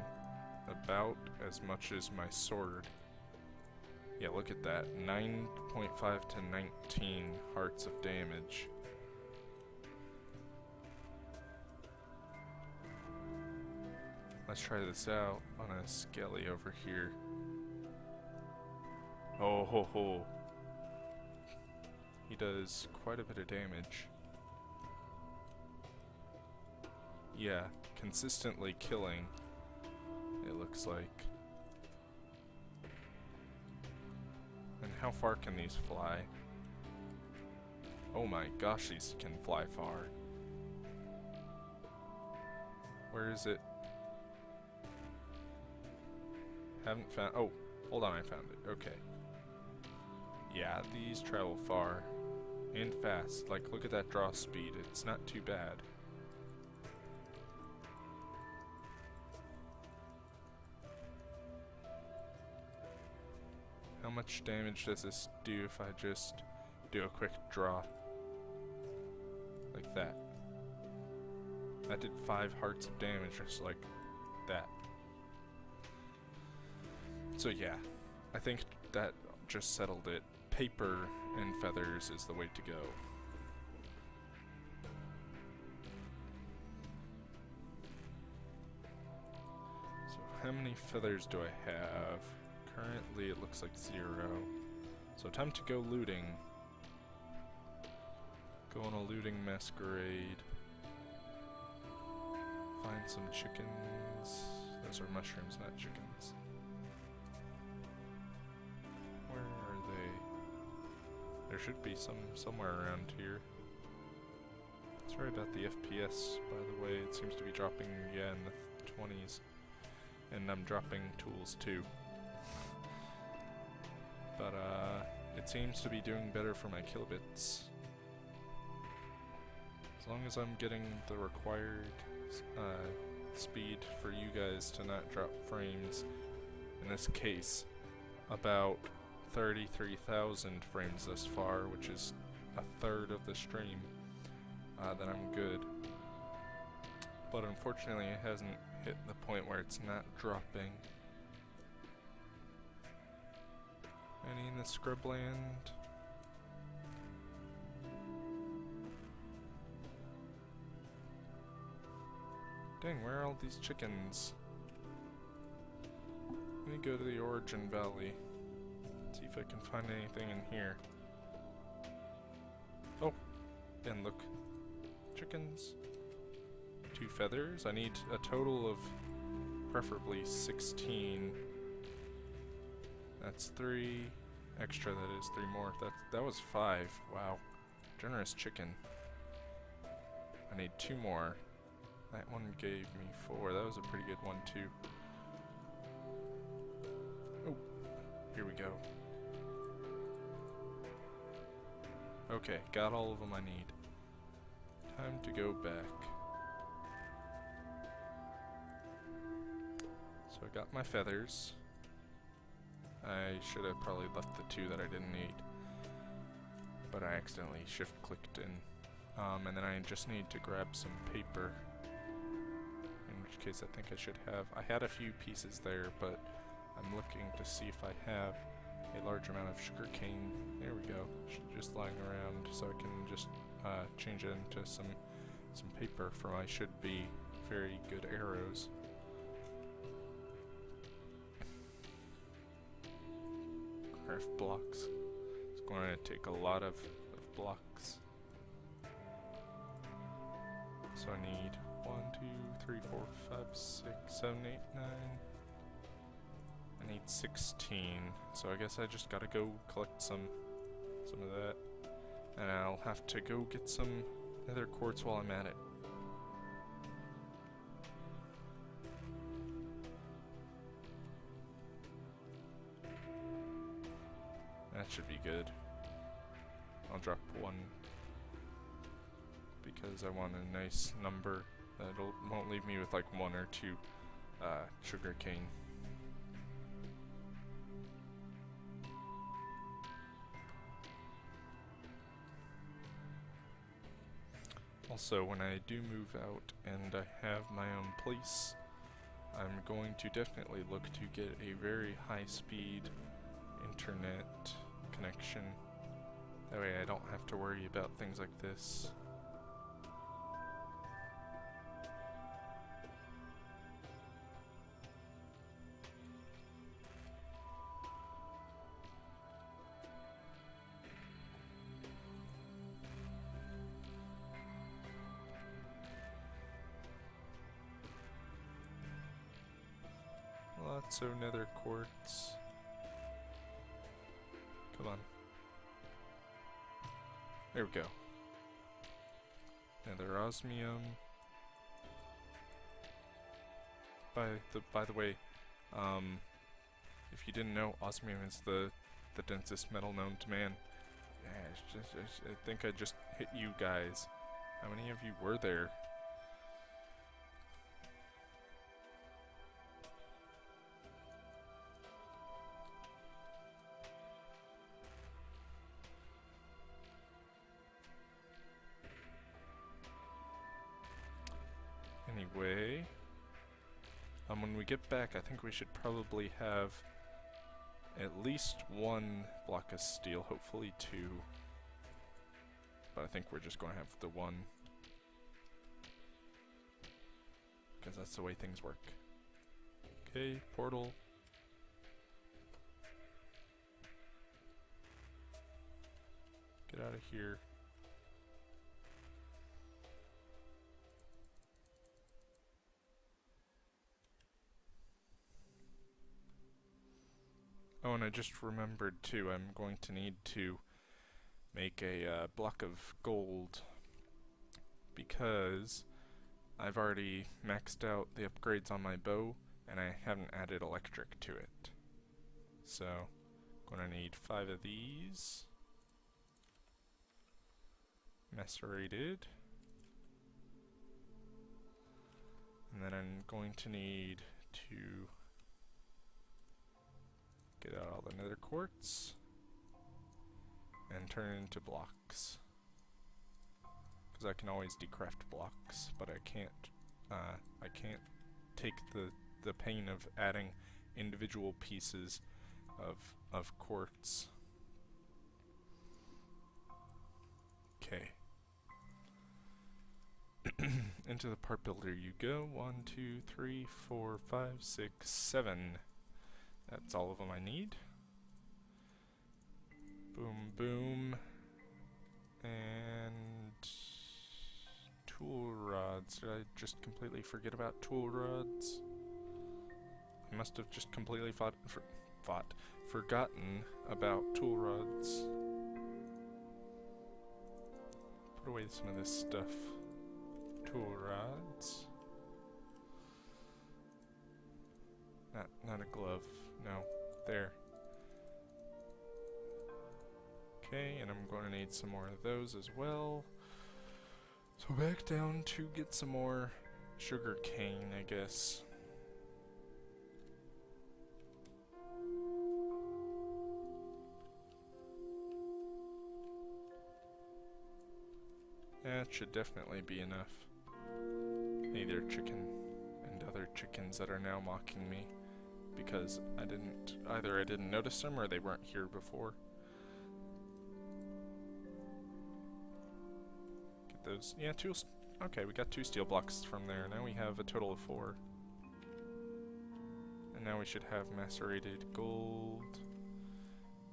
A: about as much as my sword. Yeah, look at that. 9.5 to 19 hearts of damage. Let's try this out on a skelly over here. Oh ho ho. He does quite a bit of damage. Yeah, consistently killing, it looks like. And how far can these fly? Oh my gosh, these can fly far. Where is it? Haven't found. Oh, hold on, I found it. Okay. Yeah, these travel far and fast. Like, look at that draw speed. It's not too bad. How much damage does this do if I just do a quick draw? Like that. That did 5 hearts of damage just like that. So yeah, I think that just settled it. Paper and feathers is the way to go. So how many feathers do I have? Currently it looks like 0. So time to go looting. Go on a looting masquerade. Find some chickens. Those are mushrooms, not chickens. Where are they? There should be some somewhere around here. Sorry about the FPS, by the way. It seems to be dropping, yeah, in the 20s. And I'm dropping tools too. But it seems to be doing better for my kilobits. As long as I'm getting the required speed for you guys to not drop frames, in this case, about 33,000 frames thus far, which is a third of the stream, then I'm good. But unfortunately it hasn't hit the point where it's not dropping. Any in the scrubland? Dang, where are all these chickens? Let me go to the Origin Valley. See if I can find anything in here. Oh, and look. Chickens. 2 feathers. I need a total of preferably 16. That's 3 extra, that is 3 more. That was 5. Wow. Generous chicken. I need 2 more. That one gave me 4. That was a pretty good one too. Oh, here we go. Okay, got all of them I need. Time to go back. So I got my feathers. I should have probably left the 2 that I didn't need, but I accidentally shift clicked in. And then I just need to grab some paper, in which case I think I should have. I had a few pieces there, but I'm looking to see if I have a large amount of sugar cane. There we go. Just lying around, so I can just change it into some paper for my should be very good arrows. Craft blocks. It's going to take a lot of blocks. So I need 1, 2, 3, 4, 5, 6, 7, 8, 9. I need 16. So I guess I just gotta go collect some of that. And I'll have to go get some nether quartz while I'm at it. That should be good. I'll drop 1 because I want a nice number that won't leave me with like 1 or 2 sugar cane. Also, when I do move out and I have my own place, I'm going to definitely look to get a very high-speed internet connection. That way I don't have to worry about things like this. Lots of nether quartz. Come on. There we go. Nether osmium. By the way, if you didn't know, osmium is the densest metal known to man. Yeah, I think I just hit you guys. How many of you were there? Anyway, when we get back, I think we should probably have at least 1 block of steel, hopefully 2. But I think we're just going to have the 1. Because that's the way things work. Okay, portal. Get out of here. Oh, and I just remembered too, I'm going to need to make a block of gold because I've already maxed out the upgrades on my bow and I haven't added electric to it. So, gonna need 5 of these. Macerated. And then I'm going to need to get out all the nether quartz and turn it into blocks. Because I can always decraft blocks, but I can't take the pain of adding individual pieces of quartz. Okay. Into the part builder you go. 1, 2, 3, 4, 5, 6, 7. That's all of them I need. Boom, boom. And tool rods. Did I just completely forget about tool rods? I must have just completely forgotten about tool rods. Put away some of this stuff. Tool rods. Not a glove. No. There. Okay, and I'm going to need some more of those as well. So back down to get some more sugar cane, I guess. That should definitely be enough. Hey there, chicken, and other chickens that are now mocking me because either I didn't notice them or they weren't here before. Get those, yeah, okay, we got 2 steel blocks from there. Now we have a total of 4. And now we should have macerated gold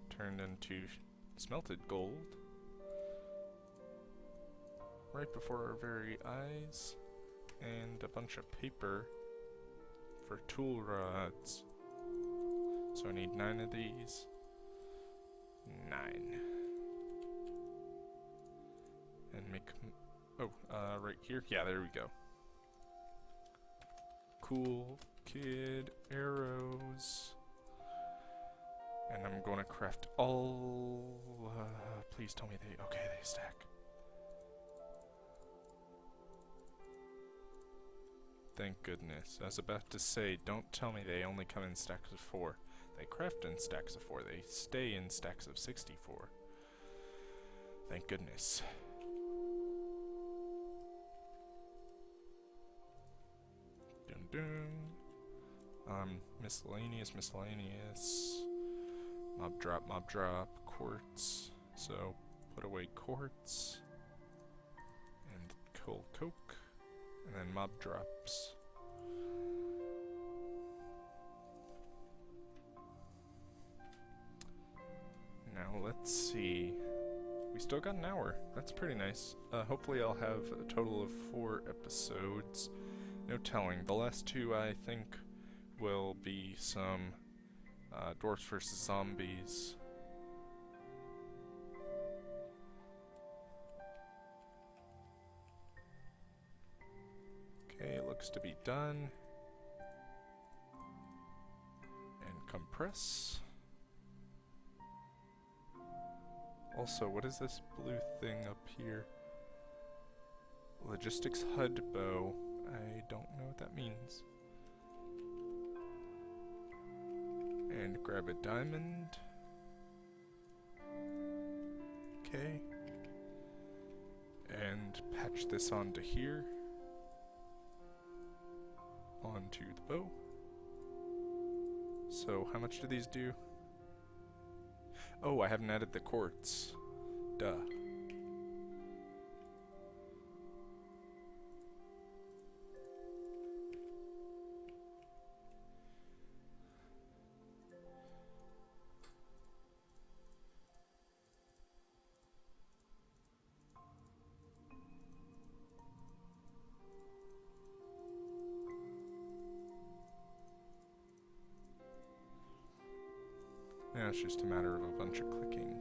A: turned into smelted gold right before our very eyes, and a bunch of paper for tool rods. So I need 9 of these. 9. And make, right here. Yeah, there we go. Cool kid arrows. And I'm going to craft all, please tell me they stack. Thank goodness. I was about to say, don't tell me they only come in stacks of 4. They craft in stacks of 4. They stay in stacks of 64. Thank goodness. Dun dun. Miscellaneous. Mob drop, quartz. So, put away quartz. And coal coke. And then mob drops. Now let's see. We still got an hour. That's pretty nice. Hopefully I'll have a total of 4 episodes. No telling. The last 2 I think will be some dwarfs versus zombies. Okay, it looks to be done. And compress. Also, what is this blue thing up here? Logistics HUD bow. I don't know what that means. And grab a diamond. Okay. And patch this onto here. Onto the bow. So, how much do these do? Oh, I haven't added the quartz. Duh. Now it's just a matter of a bunch of clicking.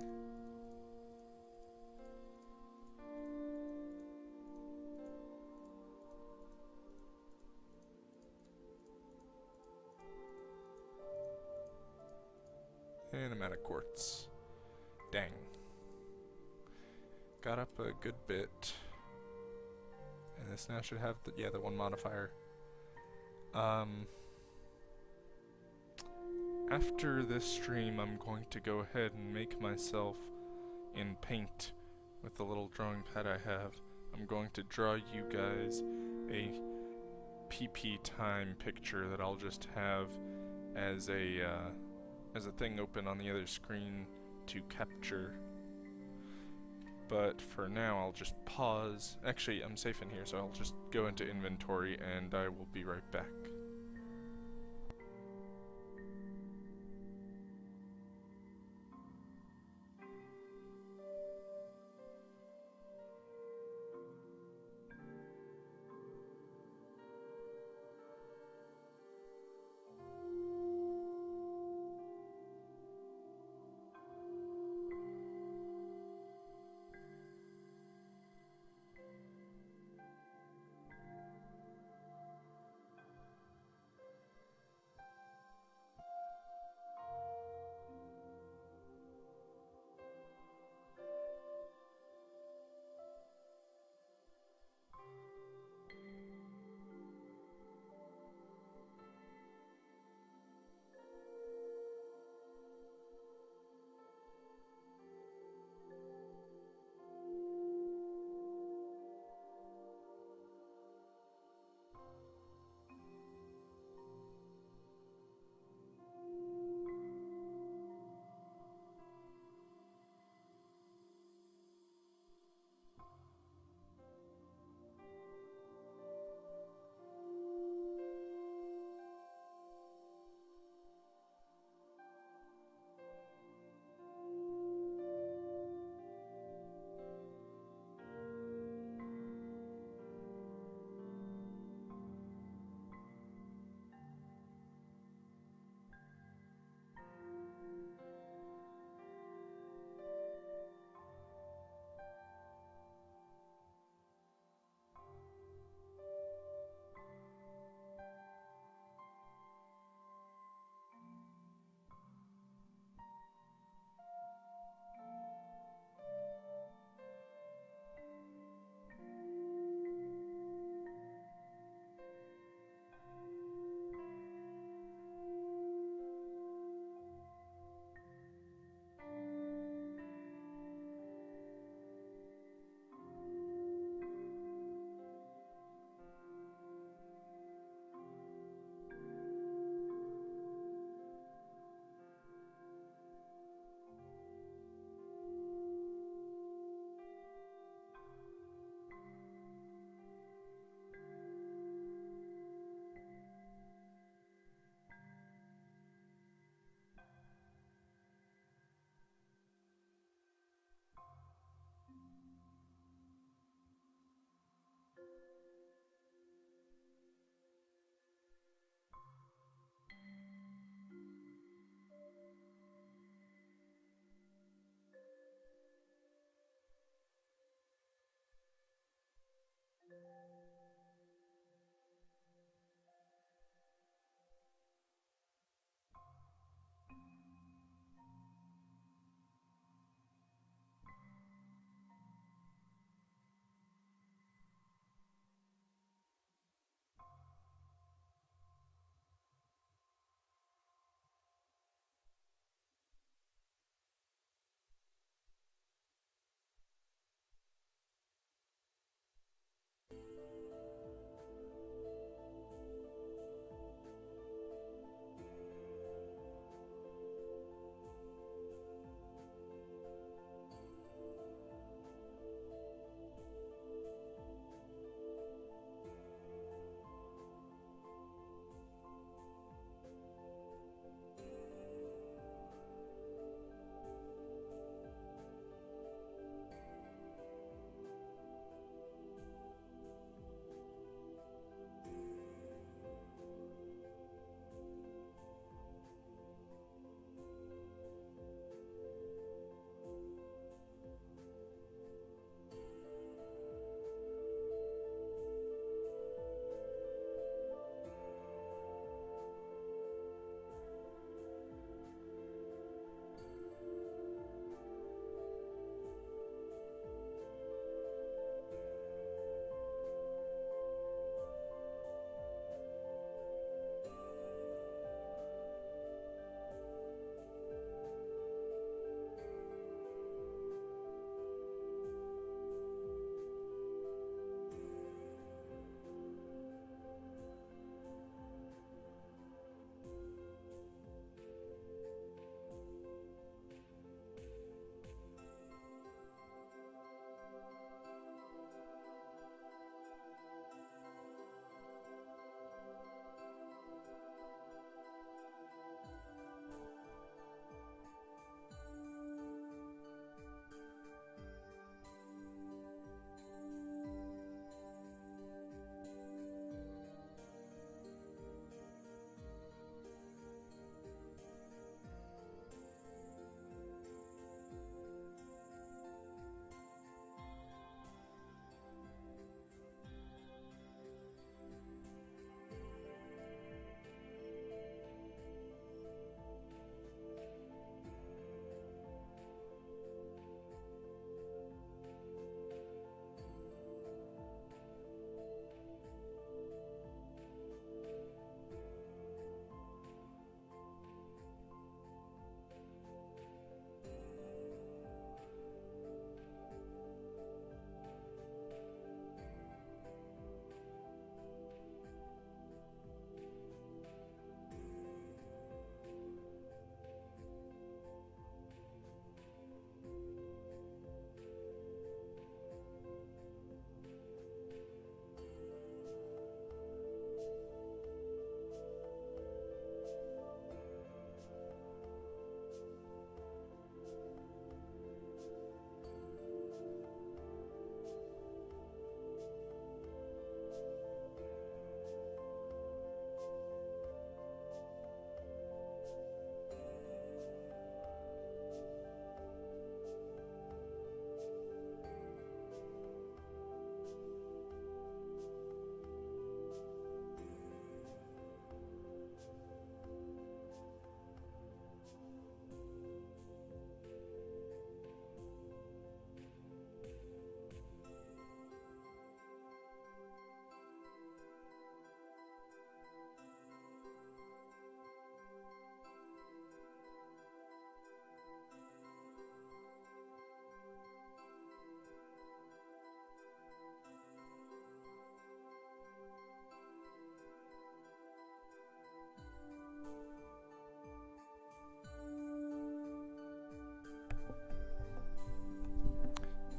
A: And I'm out of quartz. Dang. Got up a good bit. And this now should have the one modifier. After this stream, I'm going to go ahead and make myself in paint with the little drawing pad I have. I'm going to draw you guys a PP time picture that I'll just have as a thing open on the other screen to capture. But for now, I'll just pause. Actually, I'm safe in here, so I'll just go into inventory and I will be right back.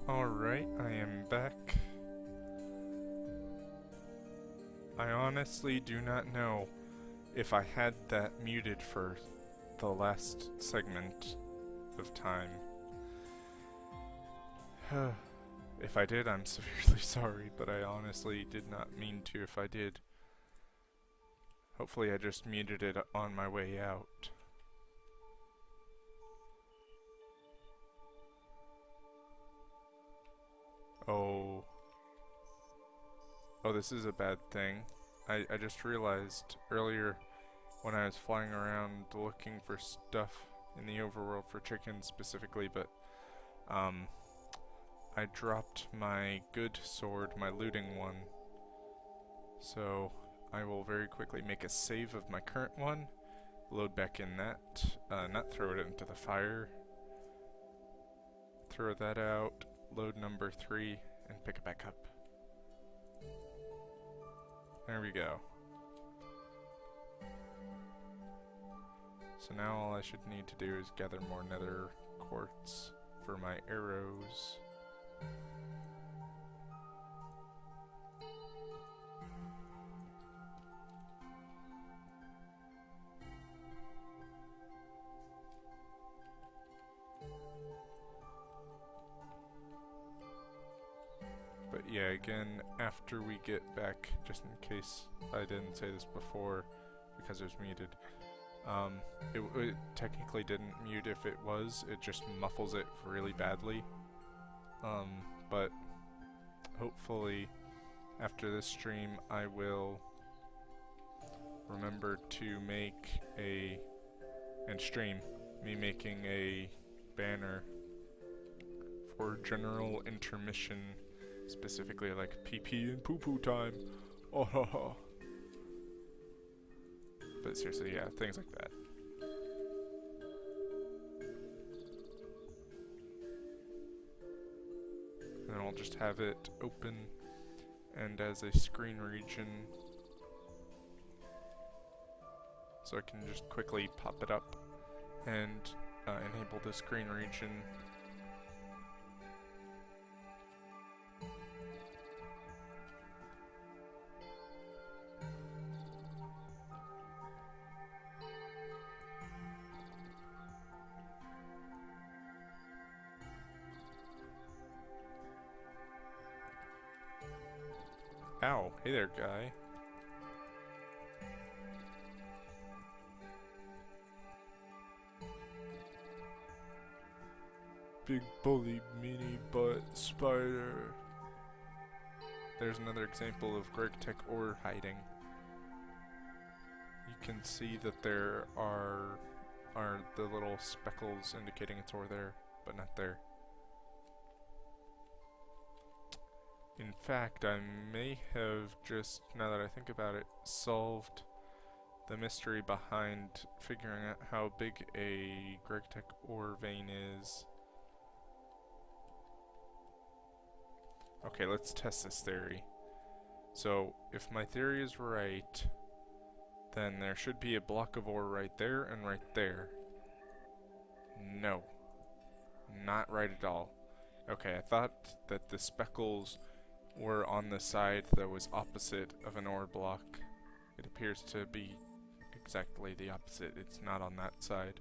A: Alright, I am back. I honestly do not know if I had that muted for the last segment of time. If I did, I'm severely sorry, but I honestly did not mean to if I did. Hopefully I just muted it on my way out. Oh, this is a bad thing. I just realized earlier when I was flying around looking for stuff in the overworld for chickens specifically, but I dropped my good sword, my looting one. So I will very quickly make a save of my current one, load back in that, not throw it into the fire, throw that out, load number 3, and pick it back up. There we go. So now all I should need to do is gather more nether quartz for my arrows. But yeah, again, after we get back, just in case I didn't say this before because it was muted, it technically didn't mute if it was, it just muffles it really badly. But hopefully after this stream I will remember to make and stream me making a banner for general intermission, specifically like PP and poo-poo time. Oh ha ha. But seriously, yeah, things like that. And then I'll just have it open and as a screen region, so I can just quickly pop it up and enable the screen region. Ow, hey there, guy. Big bully mini butt spider. There's another example of GregTech ore hiding. You can see that there are the little speckles indicating it's ore there, but not there. In fact, I may have just, now that I think about it, solved the mystery behind figuring out how big a GregTech ore vein is. Okay, let's test this theory. So, if my theory is right, then there should be a block of ore right there and right there. No. Not right at all. Okay, I thought that the speckles were on the side that was opposite of an ore block. It appears to be exactly the opposite. It's not on that side.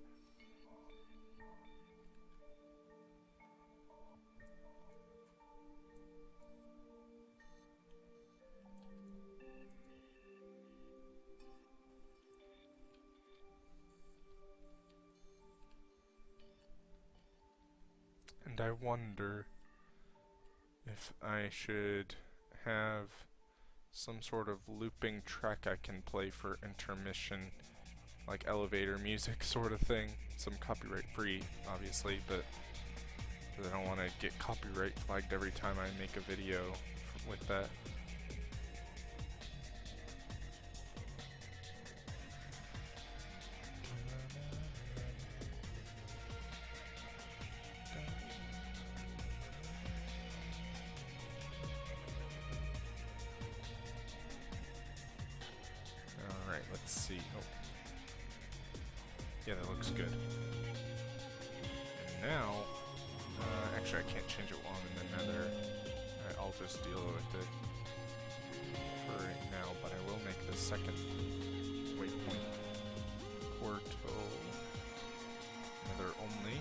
A: And I wonder if I should have some sort of looping track I can play for intermission, like elevator music sort of thing. Some copyright free, obviously, but I don't want to get copyright flagged every time I make a video with that. Let's see. Oh. Yeah, that looks good. And now, Actually, I can't change it while I'm in the nether. I'll just deal with it for right now, but I will make the second waypoint portal nether only.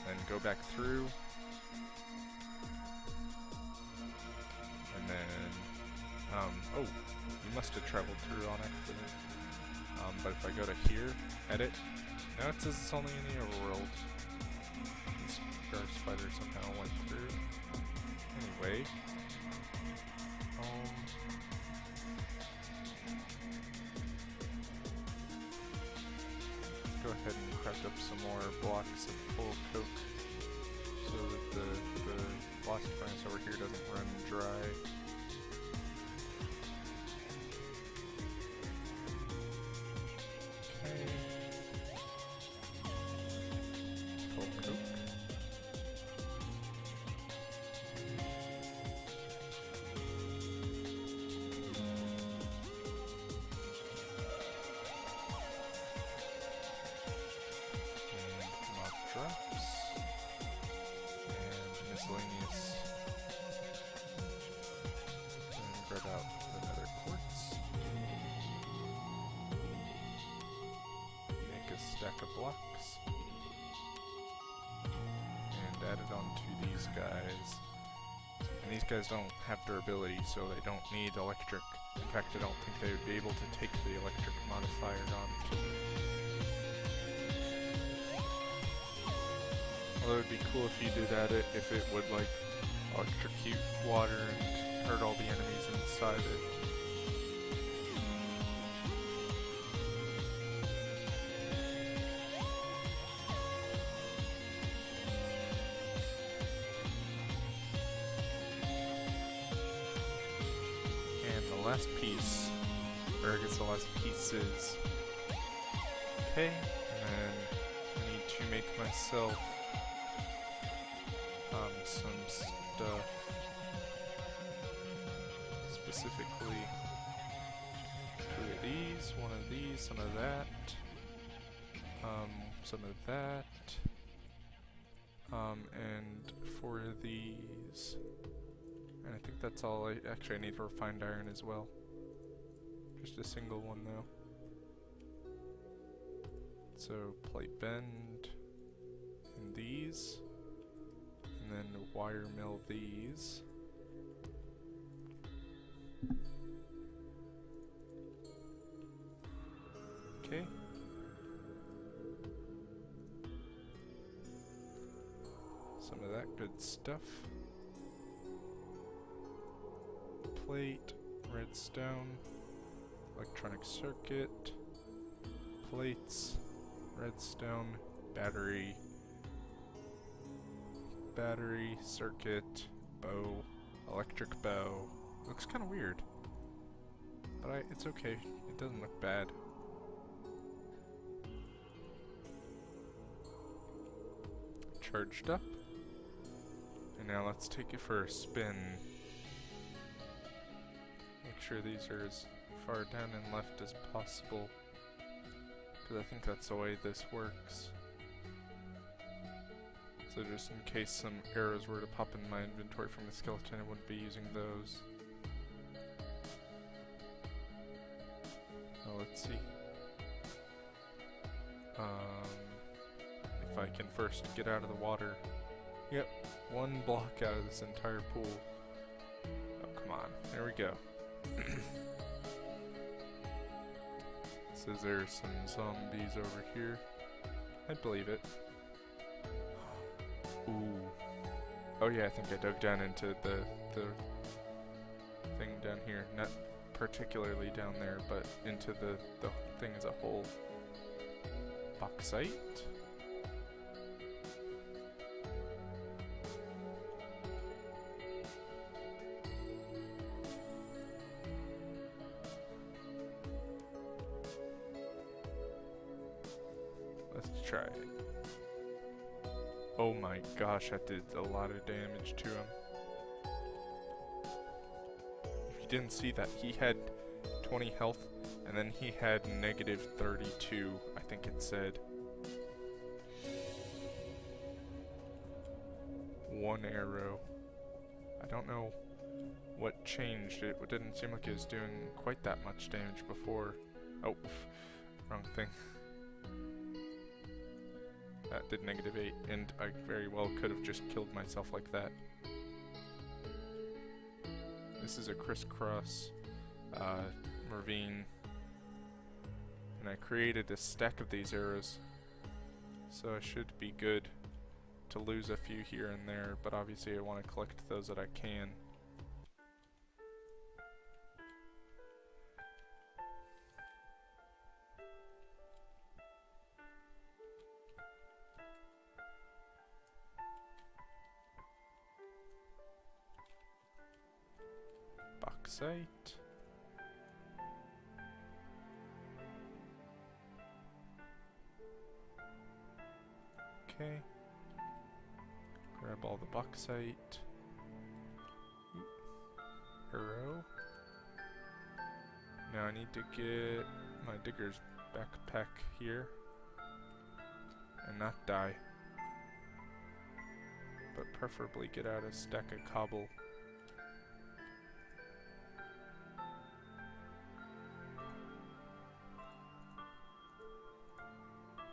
A: Then go back through. And then, oh, you must have traveled through on accident. But if I go to here, edit, now it says it's only in the overworld. This star spider somehow went through. Anyway, go ahead and craft up some more blocks of full coke so that the blast furnace over here doesn't run dry. Stack of blocks and add it onto these guys. And these guys don't have durability, so they don't need electric. In fact, I don't think they would be able to take the electric modifier onto them. Although it'd be cool if you did add it, if it would like electrocute water and hurt all the enemies inside it. Last piece, or I guess the last pieces. Okay, and then I need to make myself some stuff. Specifically, 2 of these, 1 of these, some of that, some of that, and 4 of these. And I think that's all I need refined iron as well. Just a single one though. So plate bend in these, and then wire mill these. Okay. Some of that good stuff. Plate, redstone, electronic circuit, plates, redstone, battery, circuit, bow, electric bow. Looks kind of weird, but it's okay. It doesn't look bad. Charged up, and now let's take it for a spin. Make sure these are as far down and left as possible, because I think that's the way this works. So just in case some arrows were to pop in my inventory from the skeleton, I wouldn't be using those. Now let's see. If I can first get out of the water. Yep, 1 block out of this entire pool. Oh, come on. There we go. Says there's some zombies over here. I believe it. Ooh. Oh yeah, I think I dug down into the thing down here. Not particularly down there, but into the thing as a whole. Bauxite. Let's try it. Oh my gosh, that did a lot of damage to him. If you didn't see that, he had 20 health, and then he had negative 32, I think it said. one arrow. I don't know what changed. It didn't seem like it was doing quite that much damage before. Oh, wrong thing. That did -8, and I very well could have just killed myself like that. This is a crisscross ravine, and I created a stack of these arrows, so I should be good to lose a few here and there, but obviously I want to collect those that I can. Bauxite. Okay. Grab all the bauxite. Arrow. Now I need to get my digger's backpack here and not die, but preferably get out a stack of cobble.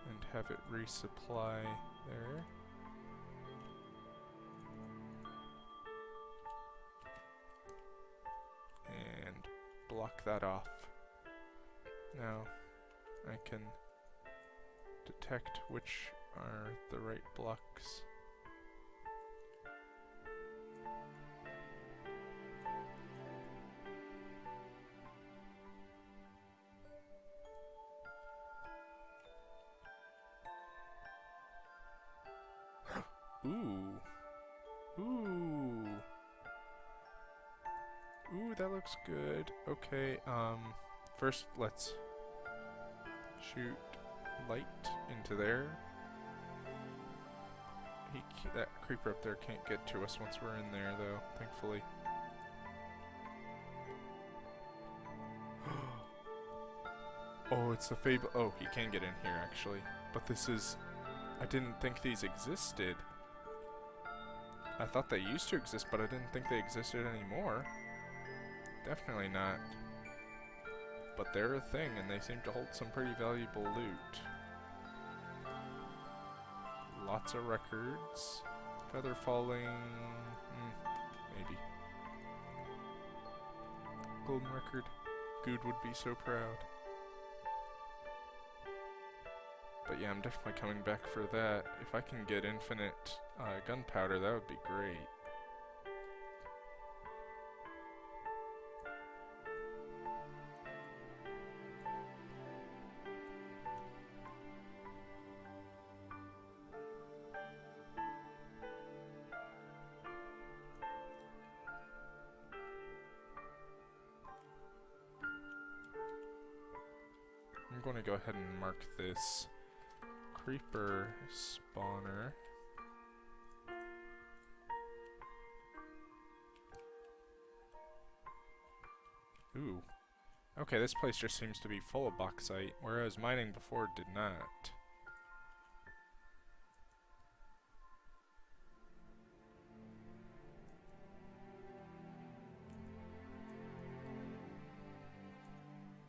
A: And have it resupply there. And block that off. Now I can detect which are the right blocks. Ooh. Ooh. Ooh, that looks good. Okay, first let's shoot light into there. That creeper up there can't get to us once we're in there, though, thankfully. Oh, it's the fable. Oh, he can get in here, actually. But this is... I didn't think these existed. I thought they used to exist, but I didn't think they existed anymore. Definitely not. But they're a thing, and they seem to hold some pretty valuable loot. Lots of records. Feather falling... maybe. Golden record. Good would be so proud. But yeah, I'm definitely coming back for that. If I can get infinite gunpowder, that would be great. I'm going to go ahead and mark this creeper spawner. Ooh. Okay, this place just seems to be full of bauxite, whereas mining before did not.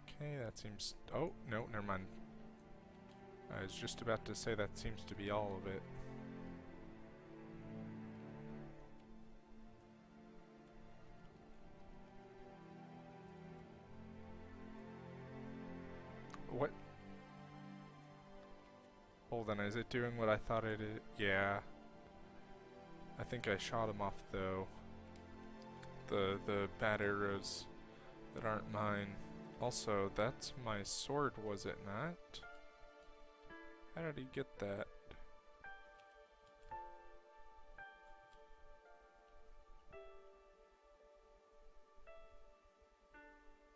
A: Okay, that seems... Oh, no, never mind. I was just about to say that seems to be all of it. What? Hold on, is it doing what I thought it did? Yeah. I think I shot him off, though. The bad arrows that aren't mine. Also, that's my sword, was it not? How did he get that?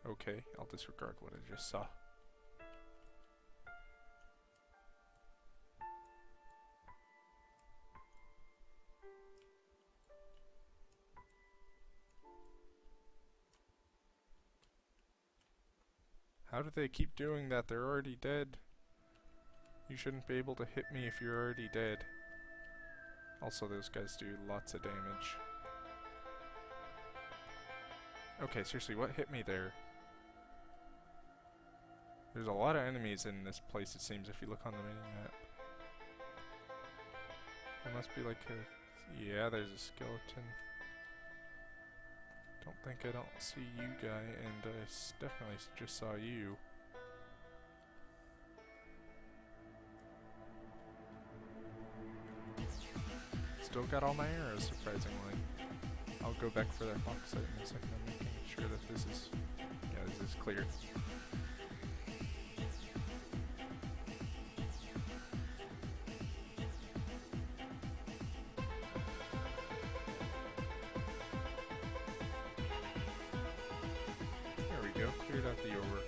A: Okay, I'll disregard what I just saw. How do they keep doing that? They're already dead. You shouldn't be able to hit me if you're already dead. Also, those guys do lots of damage. Okay, seriously, what hit me there? There's a lot of enemies in this place, it seems, if you look on the mini-map. There must be like a... yeah, there's a skeleton. I don't see you, guy, and I definitely just saw you. Still got all my arrows, surprisingly. I'll go back for that box site in a second. I'm making sure that this is... yeah, this is clear. There we go, cleared out the over.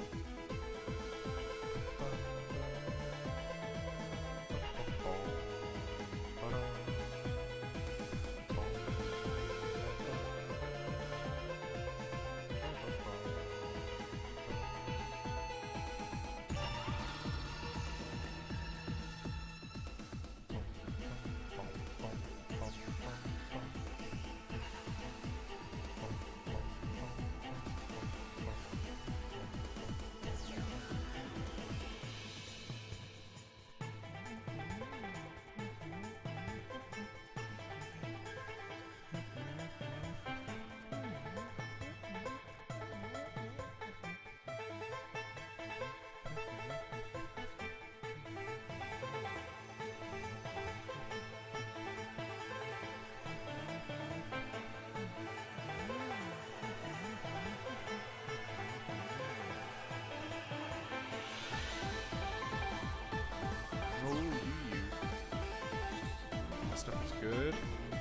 A: Stuff is good.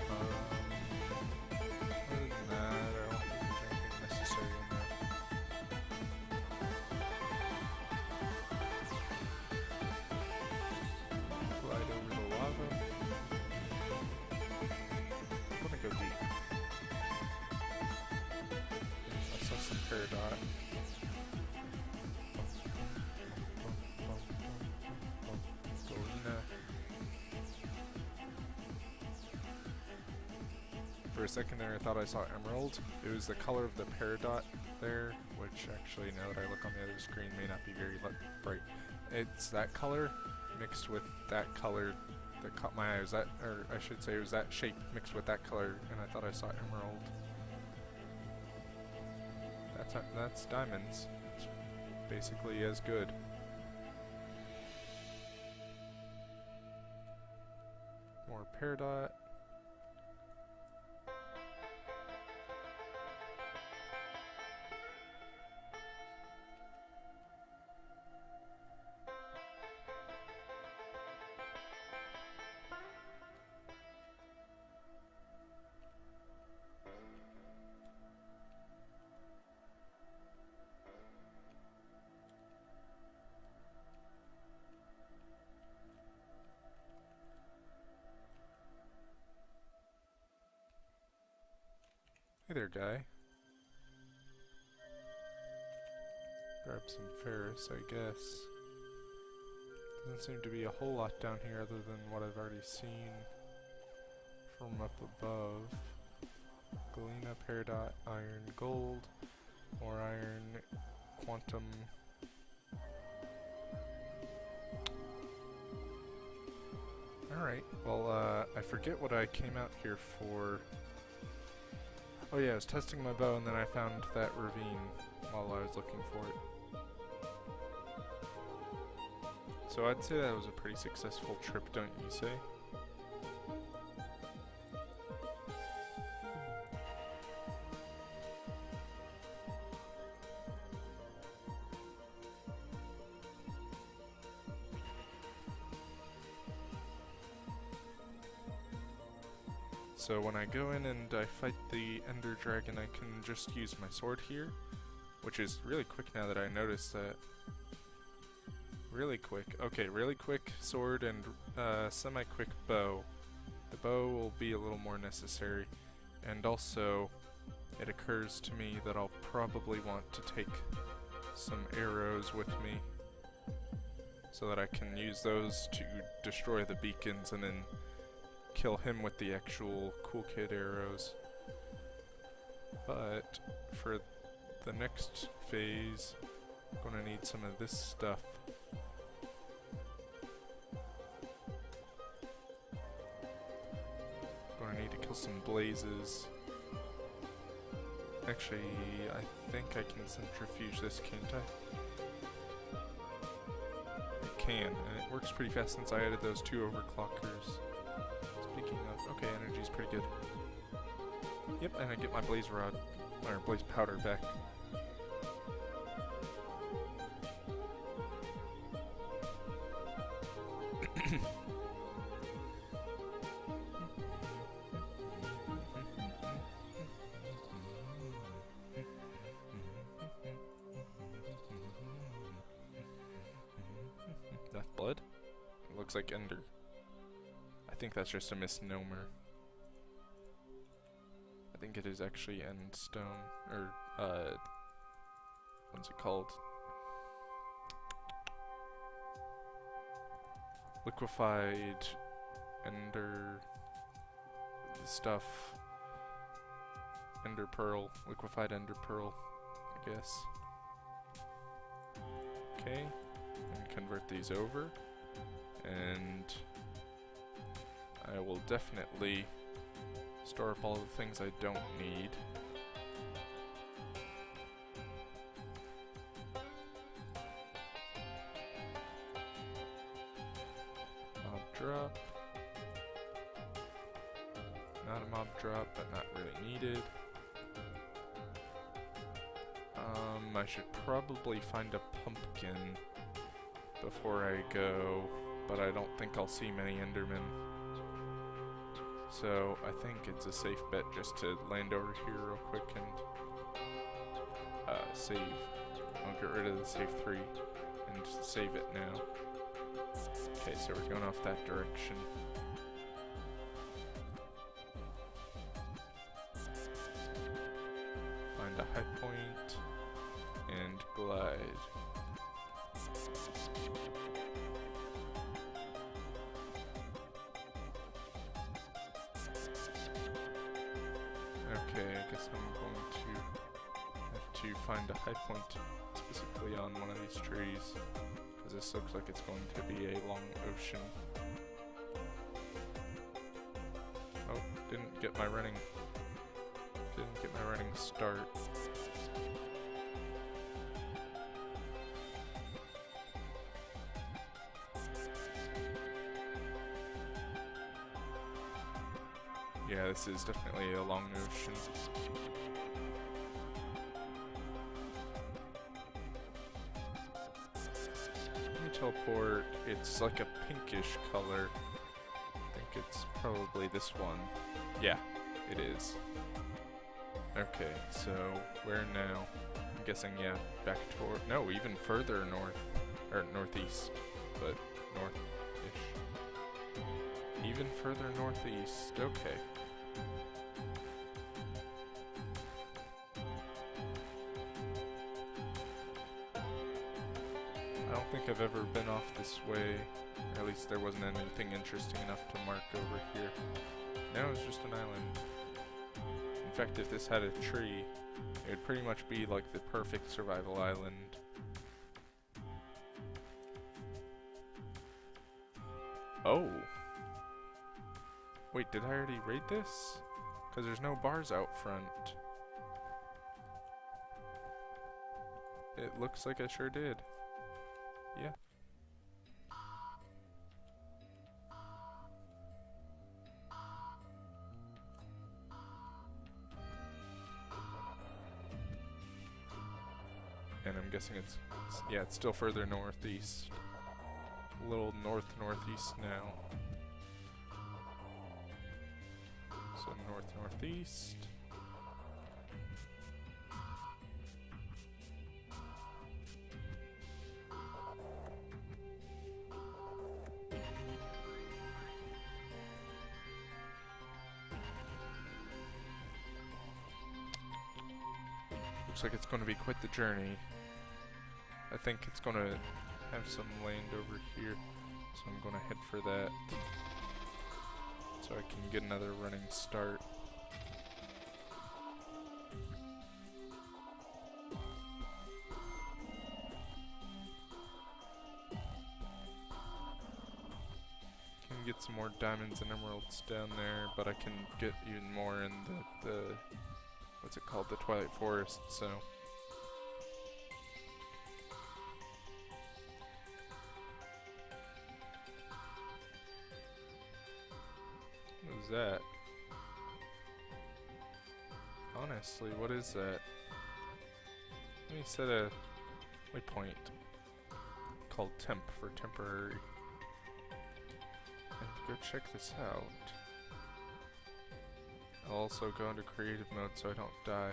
A: Other than that, I don't think there's anything necessary in there. Glide over the lava. I'm gonna go deep. I saw some peridot. For a second there, I thought I saw emerald. It was the color of the peridot there, which actually, now that I look on the other screen, may not be very bright. It's that color mixed with that color that caught my eye. It was that, or I should say, it was that shape mixed with that color, and I thought I saw emerald. That's diamonds. It's basically as good. More peridot. Hey there, guy. Grab some ferrous, I guess. Doesn't seem to be a whole lot down here other than what I've already seen from up above. Galena, peridot, iron, gold, more iron, quantum. Alright, well, I forget what I came out here for. Oh yeah, I was testing my bow and then I found that ravine while I was looking for it. So I'd say that was a pretty successful trip, don't you say? So when I go in and I fight the Ender Dragon, I can just use my sword here, which is really quick now that I noticed that. Really quick. Okay, really quick sword and semi-quick bow. The bow will be a little more necessary. And also, it occurs to me that I'll probably want to take some arrows with me so that I can use those to destroy the beacons and then kill him with the actual cool kid arrows. But for the next phase, I'm gonna need some of this stuff. Gonna need to kill some blazes. Actually, I think I can centrifuge this, can't I? I can, and it works pretty fast since I added those 2 overclockers. Speaking of, okay, energy's pretty good. Yep, and I get my blaze rod, or blaze powder back. That blood? It looks like ender. I think that's just a misnomer. I think it is actually end stone, or what's it called? Liquefied ender stuff. Ender pearl, liquefied ender pearl, I guess. Okay, and convert these over, and I will definitely store up all the things I don't need. Mob drop. Not a mob drop, but not really needed. I should probably find a pumpkin before I go, but I don't think I'll see many Endermen. So I think it's a safe bet just to land over here real quick and save. I'll get rid of the save 3 and just save it now. Okay, so we're going off that direction. Find a high point and glide. Okay, I guess I'm going to have to find a high point specifically on one of these trees, because this looks like it's going to be a long ocean. Oh, didn't get my running start. Yeah, this is definitely a long ocean. Let me teleport. It's like a pinkish color. I think it's probably this one. Yeah, it is. Okay, so where now? I'm guessing, yeah, back toward, no, even further north, or northeast, but north-ish. Even further northeast, okay. I don't think I've ever been off this way, or at least there wasn't anything interesting enough to mark over here. No, it's just an island. In fact, if this had a tree, it would pretty much be like the perfect survival island. Oh! Wait, did I already raid this? Because there's no bars out front. It looks like I sure did. Yeah. And I'm guessing it's yeah, it's still further northeast. A little northeast now. So northeast. Looks like it's going to be quite the journey. I think it's going to have some land over here, so I'm going to head for that. So so I can get another running start. Can get some more diamonds and emeralds down there, but I can get even more in the what's it called, the Twilight Forest, so. What is that? Honestly, what is that? Let me set a waypoint called temp for temporary. And go check this out. I'll also go into creative mode so I don't die.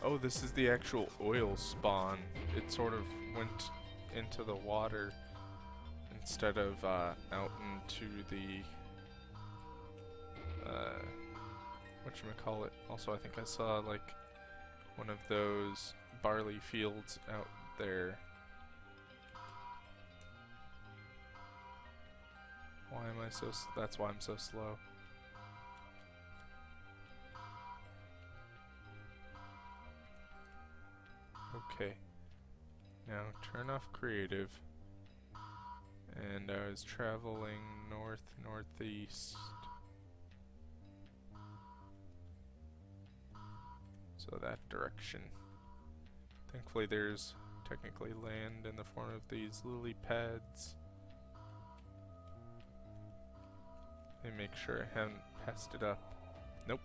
A: Oh, this is the actual oil spawn. It sort of went into the water instead of out into the whatchamacallit. Also, I think I saw like one of those barley fields out there. Why am I so that's why I'm so slow. Okay. Now turn off creative. And I was traveling northeast. So that direction. Thankfully there's technically land in the form of these lily pads. Let me make sure I haven't passed it up. Nope.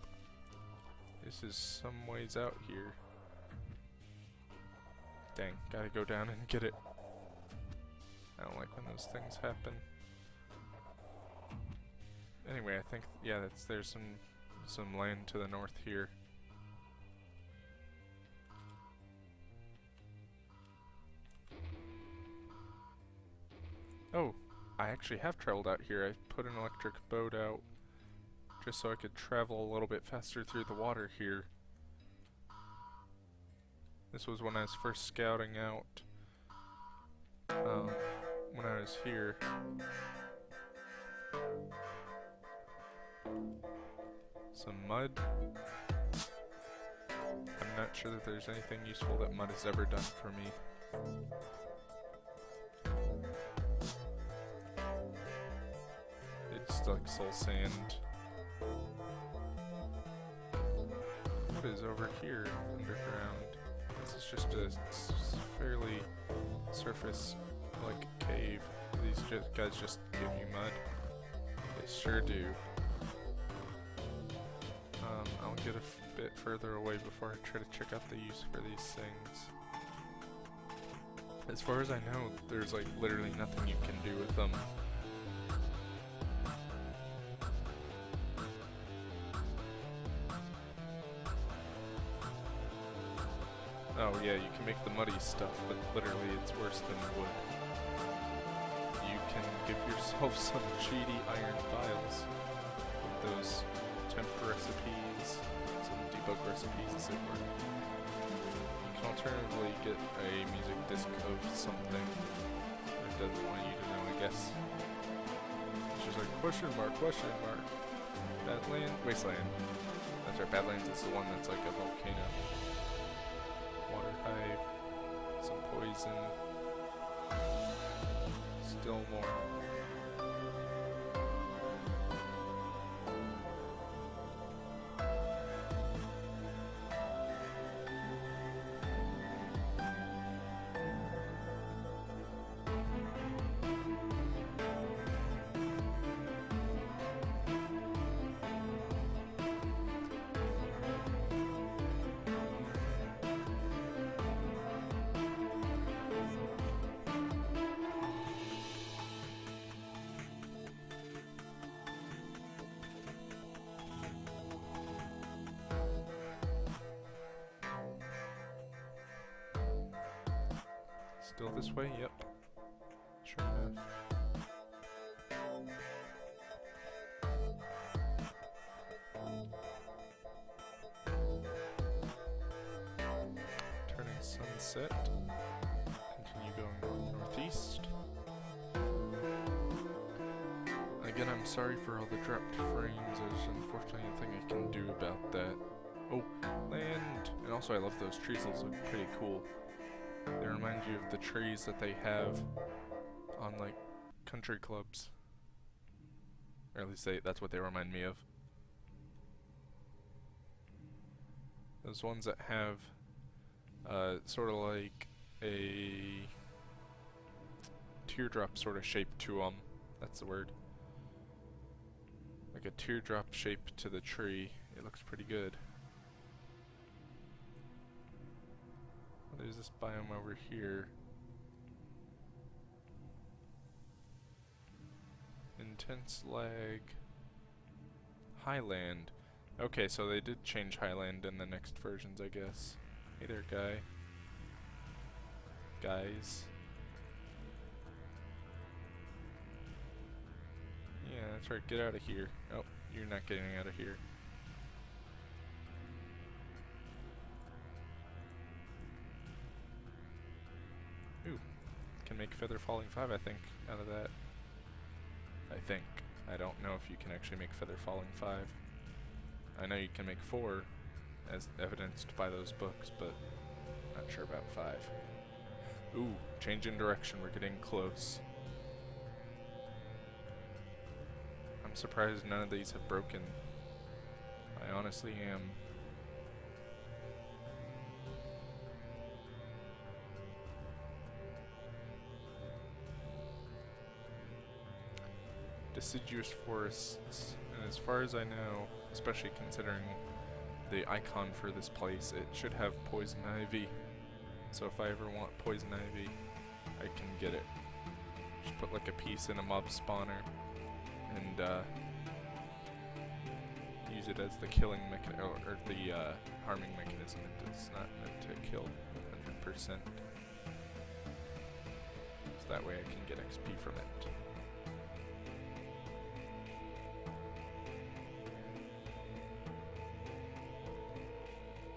A: This is some ways out here. Dang, gotta go down and get it. I don't like when those things happen. Anyway, I think, yeah, there's some land to the north here. Oh, I actually have traveled out here. I put an electric boat out just so I could travel a little bit faster through the water here. This was when I was first scouting out, when I was here. Some mud. I'm not sure that there's anything useful that mud has ever done for me. It's like soul sand. What is over here underground? This is just a fairly surface like cave. These guys just give you mud. They sure do. I'll get a bit further away before I try to check out the use for these things. As far as I know, there's like literally nothing you can do with them. Oh yeah, you can make the muddy stuff, but literally it's worse than wood. You can give yourself some cheaty iron files with those temp recipes, some debug recipes as it were. You can alternatively get a music disc of something that it doesn't want you to know, I guess. It's just like question mark, Badland, Wasteland. That's right, Badlands is the one that's like a volcano. Water hive, some poison, still more. Still this way? Yep. Sure enough. Turning sunset. Continue going I'm sorry for all the dropped frames. There's unfortunately nothing I can do about that. Oh, land! And also I love those trees, those look pretty cool. They remind you of the trees that they have on like country clubs. Or at least that's what they remind me of. Those ones that have sort of like a teardrop sort of shape to them. That's the word. Like a teardrop shape to the tree. It looks pretty good. Well, there's this biome over here. Intense lag. Highland. Okay, so they did change Highland in the next versions, I guess. Hey there, guy. Guys. Yeah, that's right. Get out of here. Oh, you're not getting out of here. Ooh. Can make Feather Falling 5, I think, out of that. I think. I don't know if you can actually make Feather Falling 5. I know you can make 4, as evidenced by those books, but not sure about 5. Ooh, change in direction. We're getting close. I'm surprised none of these have broken. I honestly am. Deciduous forests, and as far as I know, especially considering the icon for this place, it should have poison ivy. So if I ever want poison ivy, I can get it. Just put like a piece in a mob spawner and use it as the killing mechanism, or the harming mechanism. It's not meant to kill 100%. So that way I can get XP from it.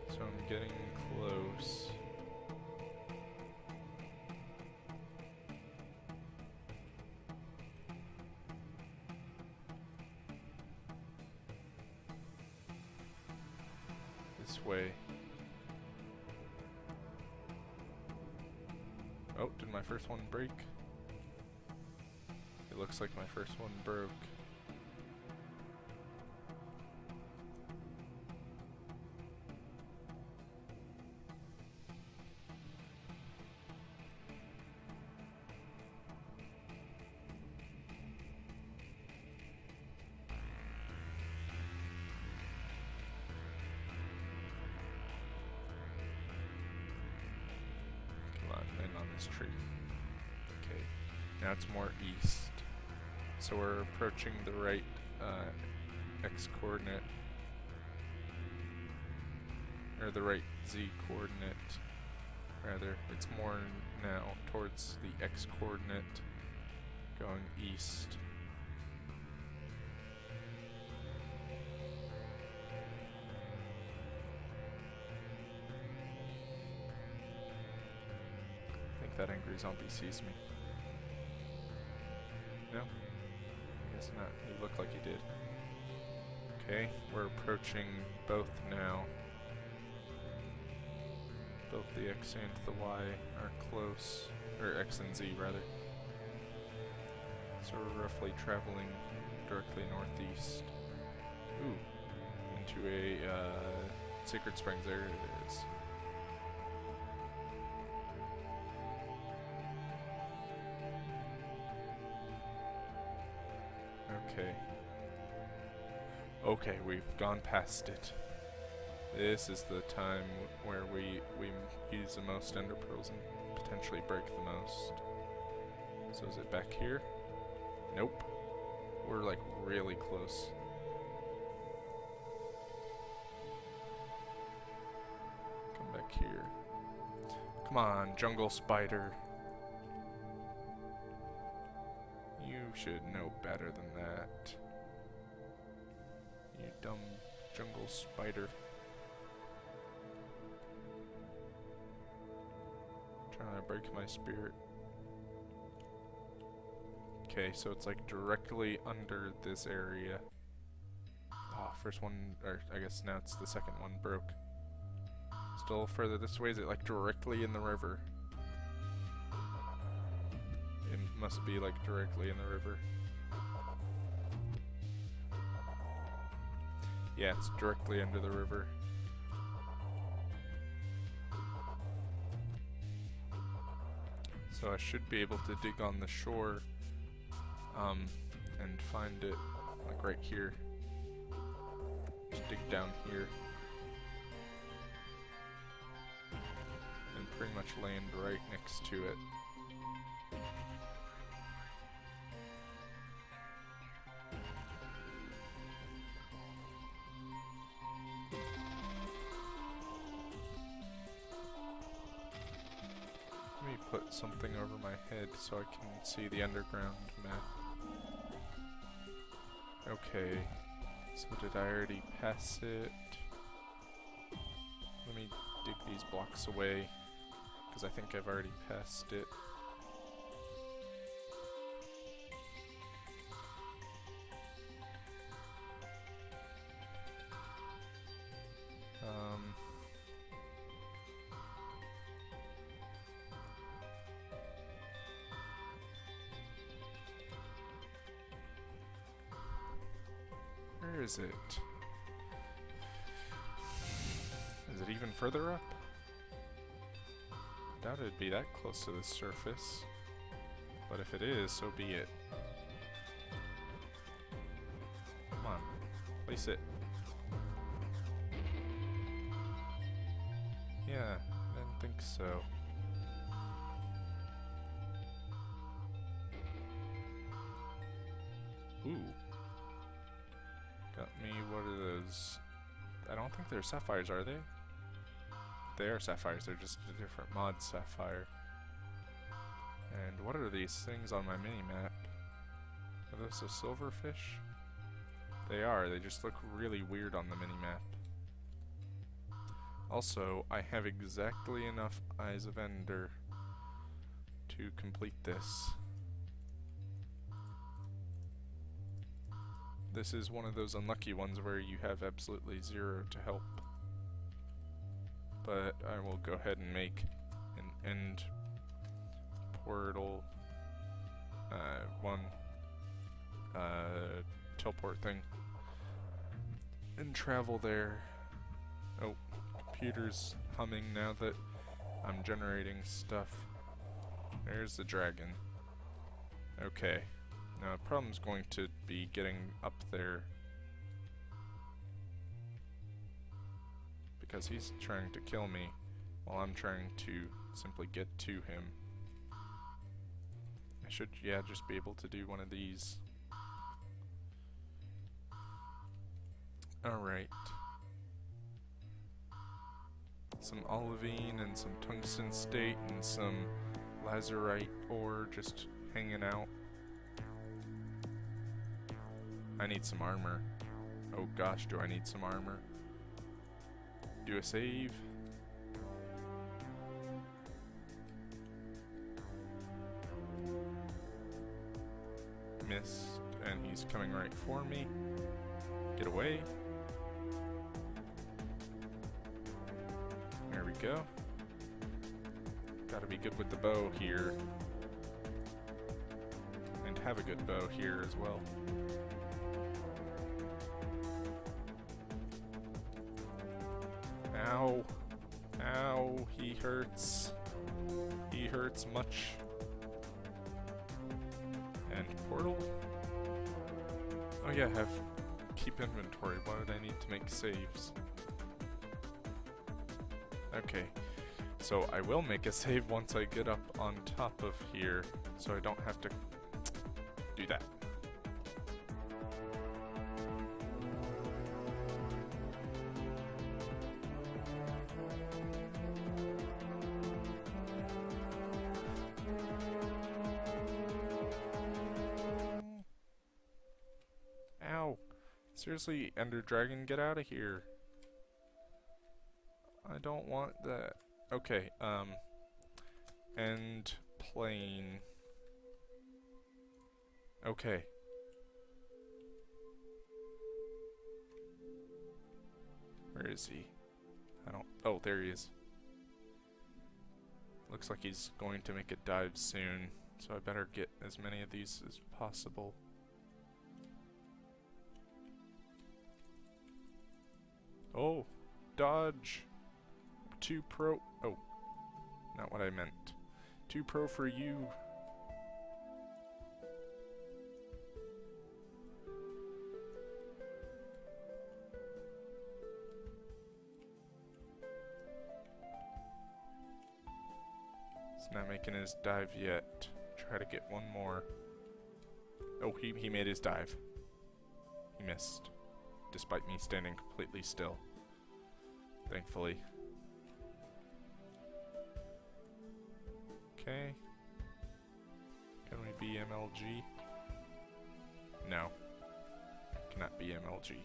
A: So I'm getting close. This way. Oh, did my first one break? It looks like my first one broke. Tree. Okay, now it's more east. So we're approaching the right x coordinate, or the right z coordinate, rather. It's more now towards the x coordinate, going east. That angry zombie sees me. No? I guess not. He looked like he did. Okay, we're approaching both now. Both the X and the Y are close. Or X and Z, rather. So we're roughly traveling directly northeast. Ooh. Into a Sacred Springs. There it is. Okay. Okay, we've gone past it. This is the time where we use the most ender pearls and potentially break the most. So is it back here? Nope. We're like really close. Come back here. Come on, jungle spider. You should know better than that. You dumb jungle spider. Trying to break my spirit. Okay, so it's like directly under this area. Ah, first one, or I guess now it's the second one, broke. Still further this way, is it like directly in the river? It must be like directly in the river. Yeah, it's directly under the river. So I should be able to dig on the shore and find it like right here. Just dig down here. And pretty much land right next to it. Let me put something over my head so I can see the underground map. Okay, so did I already pass it? Let me dig these blocks away, because I think I've already passed it. Where is it? Is it even further up? Doubt it'd be that close to the surface. But if it is, so be it. Come on, place it. Yeah, I didn't think so. Ooh. Got me, what are those? I don't think they're sapphires, are they? They are sapphires, they're just a different mod sapphire. And what are these things on my mini-map? Are those a silverfish? They are, they just look really weird on the mini-map. Also, I have exactly enough Eyes of Ender to complete this. This is one of those unlucky ones where you have absolutely zero to help. But I will go ahead and make an end portal teleport thing and travel there. Oh, computer's humming now that I'm generating stuff. There's the dragon. Okay. Now, the problem's going to be getting up there because he's trying to kill me while I'm trying to simply get to him. I should, yeah, just be able to do one of these. Alright. Some olivine and some tungsten state and some lazurite ore just hanging out. I need some armor. Oh gosh, do I need some armor? Do a save. Missed, and he's coming right for me. Get away. There we go. Gotta be good with the bow here. And have a good bow here as well. Ow. Ow, he hurts. He hurts much. And portal? Oh yeah, keep inventory. Why would I need to make saves? Okay, so I will make a save once I get up on top of here, so I don't have to do that. Ow. Seriously, Ender Dragon, get out of here. I don't want that. Okay, end plane. Okay. Where is he? I don't... Oh, there he is. Looks like he's going to make a dive soon, so I better get as many of these as possible. Oh, dodge. Too pro. Oh, not what I meant. Too pro for you. He's not making his dive yet. Try to get one more. Oh, he made his dive. He missed, despite me standing completely still. Thankfully. Okay. Can we be MLG? No. Cannot be MLG.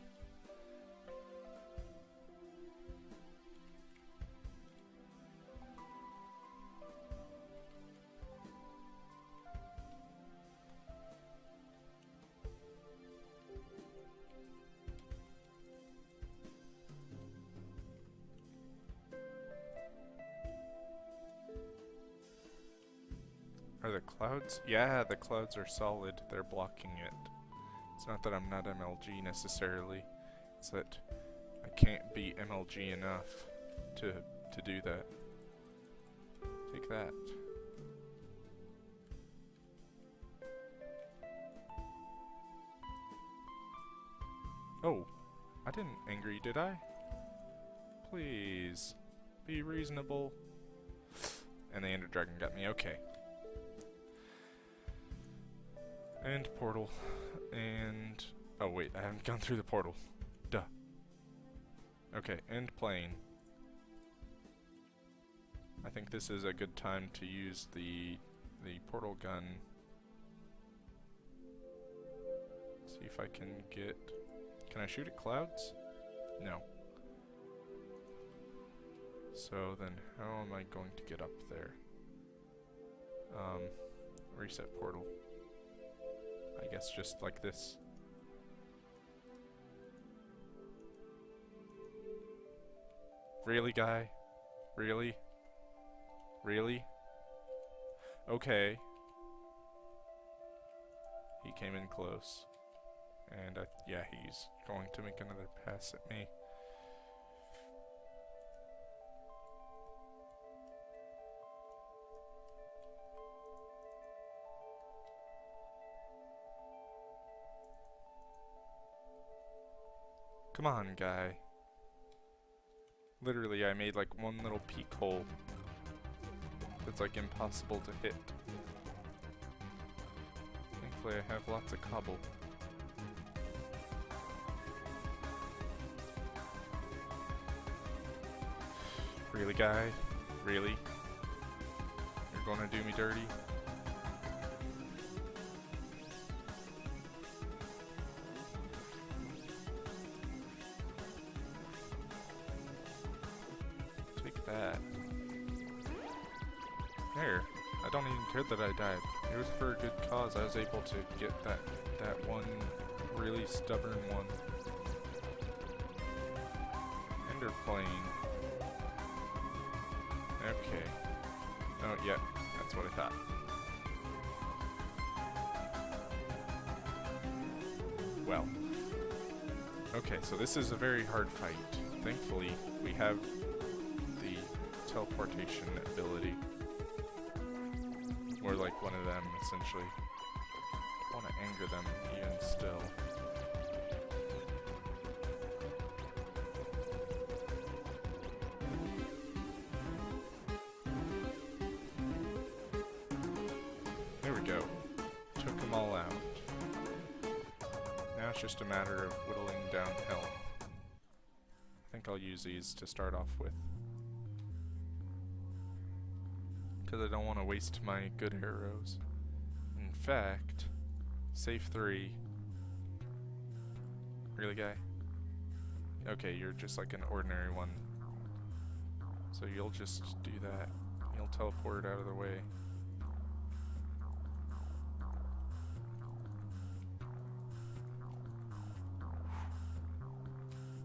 A: Are the clouds? Yeah, the clouds are solid. They're blocking it. It's not that I'm not MLG necessarily. It's that I can't be MLG enough to do that. Take that. Oh, I didn't angry, did I? Please, be reasonable. And the Ender Dragon got me, okay. And portal. And... oh wait, I haven't gone through the portal. Duh. Okay, end plane. I think this is a good time to use the portal gun. See if I can get... Can I shoot at clouds? No. So then how am I going to get up there? Reset portal. I guess just like this. Really, guy? Really? Really? Okay. He came in close. And yeah, he's going to make another pass at me. Come on, guy. Literally, I made like one little peek hole that's like impossible to hit. Thankfully, I have lots of cobble. Really, guy? Really? You're gonna do me dirty? Take that. There. I don't even care that I died. It was for a good cause. I was able to get that one really stubborn one. Ender plane. Okay. Oh, yeah, that's what I thought. Well. Okay, so this is a very hard fight. Thankfully, we have the teleportation ability. We're like one of them, essentially. I want to anger them even still. There we go. Took them all out. Now it's just a matter of whittling down health. I think I'll use these to start off with. Because I don't want to waste my good arrows. In fact, save 3. Really, guy? Okay, you're just like an ordinary one. So you'll just do that. You'll teleport out of the way.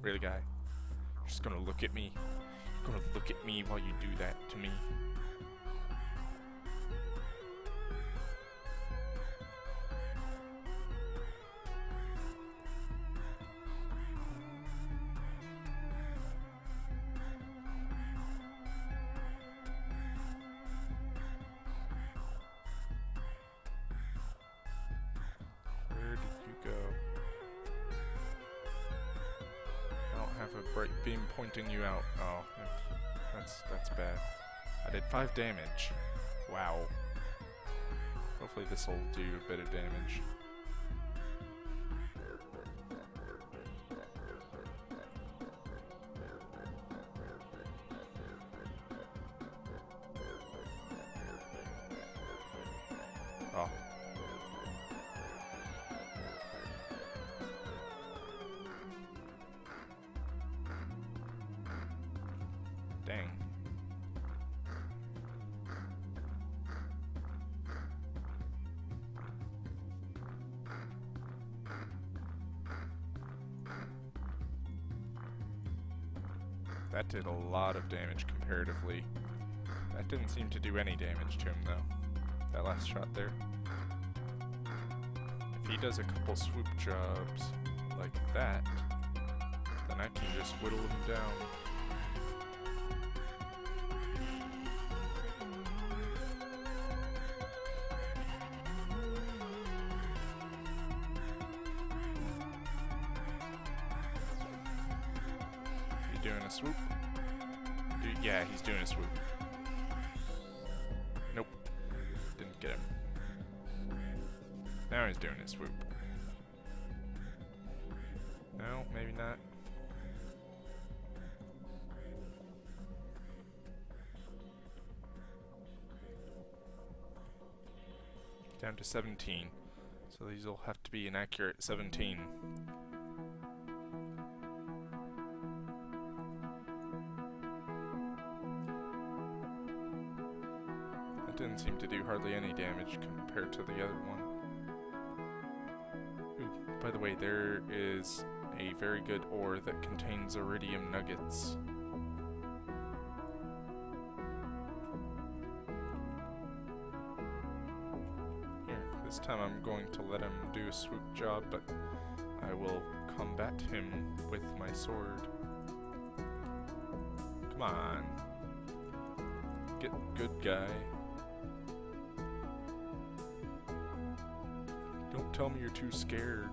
A: Really, guy? You're just gonna look at me? You're gonna look at me while you do that to me? Where did you go? I don't have a bright beam pointing you out. Oh, that's bad. I did 5 damage. Wow. Hopefully this will do a bit of damage. Oh. Dang. That did a lot of damage comparatively. That didn't seem to do any damage to him though. That last shot there. If he does a couple swoop jobs like that, then I can just whittle him down. Doing a swoop? Yeah, he's doing a swoop. Nope. Didn't get him. Now he's doing a swoop. No, maybe not. Down to 17. So these will have to be an accurate 17. Didn't seem to do hardly any damage compared to the other one. Ooh, by the way, there is a very good ore that contains iridium nuggets. Here, this time I'm going to let him do a swoop job, but I will combat him with my sword. Come on. Get good, guy. Don't tell me you're too scared.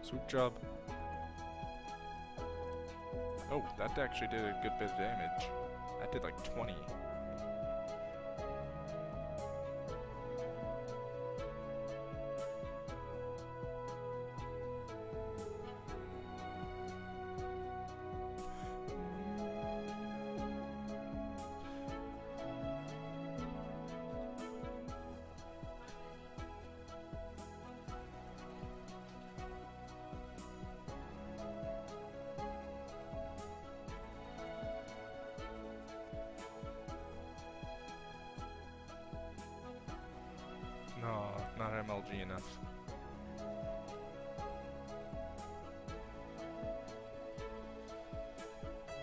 A: Swoop job. Oh, that actually did a good bit of damage. That did like 20. No, not MLG enough.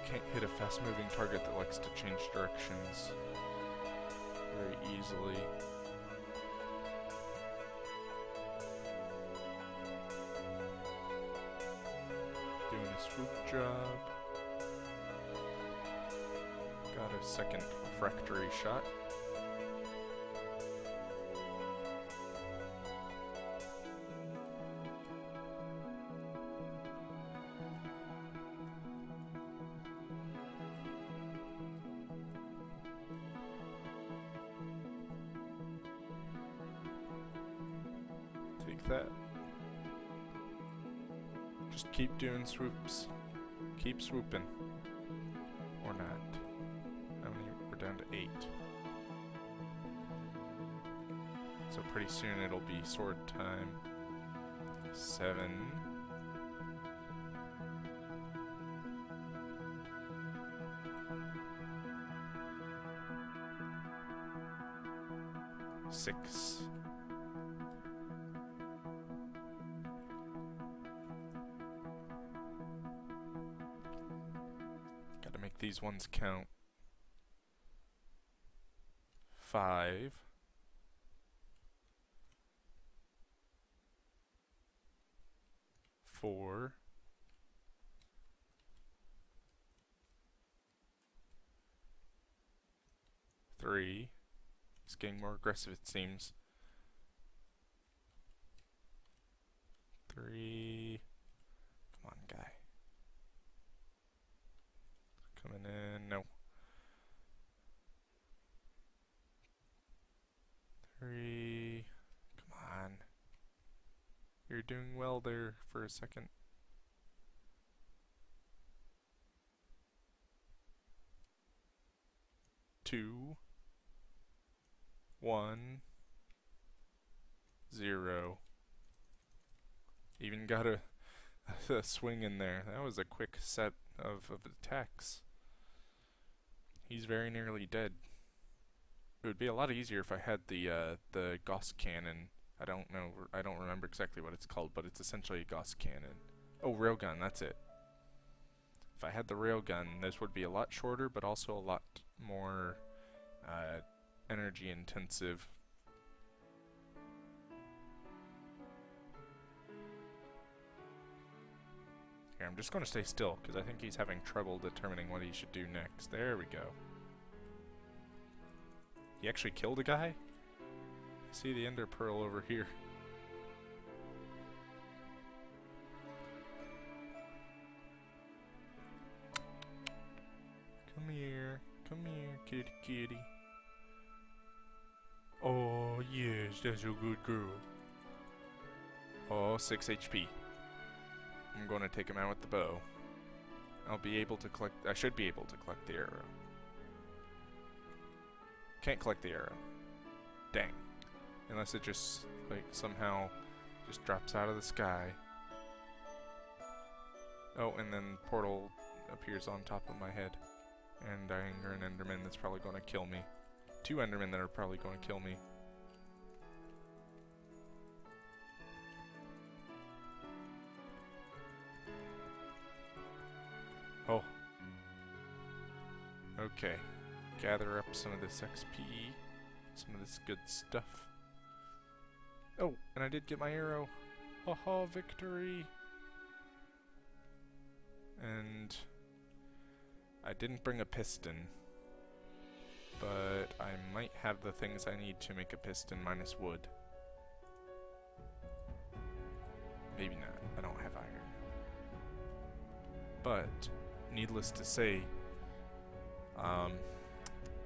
A: Can't hit a fast-moving target that likes to change directions very easily. Doing a swoop job. Got a second refractory shot. Take that. Just keep doing swoops. Keep swooping. Or not. How many? We're down to 8. So pretty soon it'll be sword time. 7. 6. Gotta make these ones count. 5. 4. 3. It's getting more aggressive, it seems. 3. Come on, guy. Coming in. No. 3. Come on. You're doing well there for a second. 2. 1. 0. Even got a swing in there. That was a quick set of attacks. He's very nearly dead. It would be a lot easier if I had the Gauss cannon. I don't remember exactly what it's called, but it's essentially a Gauss cannon. Oh, railgun, that's it. If I had the railgun, this would be a lot shorter, but also a lot more energy intensive. Here, I'm just going to stay still, because I think he's having trouble determining what he should do next. There we go. He actually killed a guy? I see the ender pearl over here. Come here, kitty kitty. Oh yes, that's a good girl. Oh, 6 HP. I'm going to take him out with the bow. I'll be able to collect, I should be able to collect the arrow. Can't collect the arrow. Dang. Unless it just, like, somehow just drops out of the sky. Oh, and then portal appears on top of my head. And I anger an enderman that's probably going to kill me. 2 endermen that are probably going to kill me. Oh. Okay. Gather up some of this XP. Some of this good stuff. Oh, and I did get my arrow. Haha, victory! And I didn't bring a piston. But I might have the things I need to make a piston minus wood. Maybe not. I don't have iron. But, needless to say,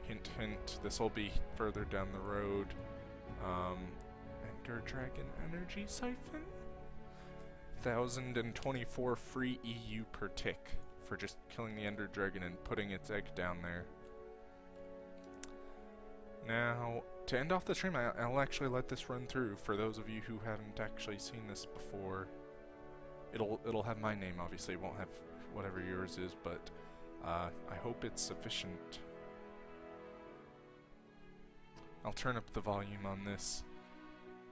A: hint hint, this will be further down the road. Ender Dragon Energy Siphon? 1,024 free EU per tick for just killing the Ender Dragon and putting its egg down there. Now, to end off the stream, I'll actually let this run through for those of you who haven't actually seen this before. It'll have my name, obviously. It won't have whatever yours is, but I hope it's sufficient. I'll turn up the volume on this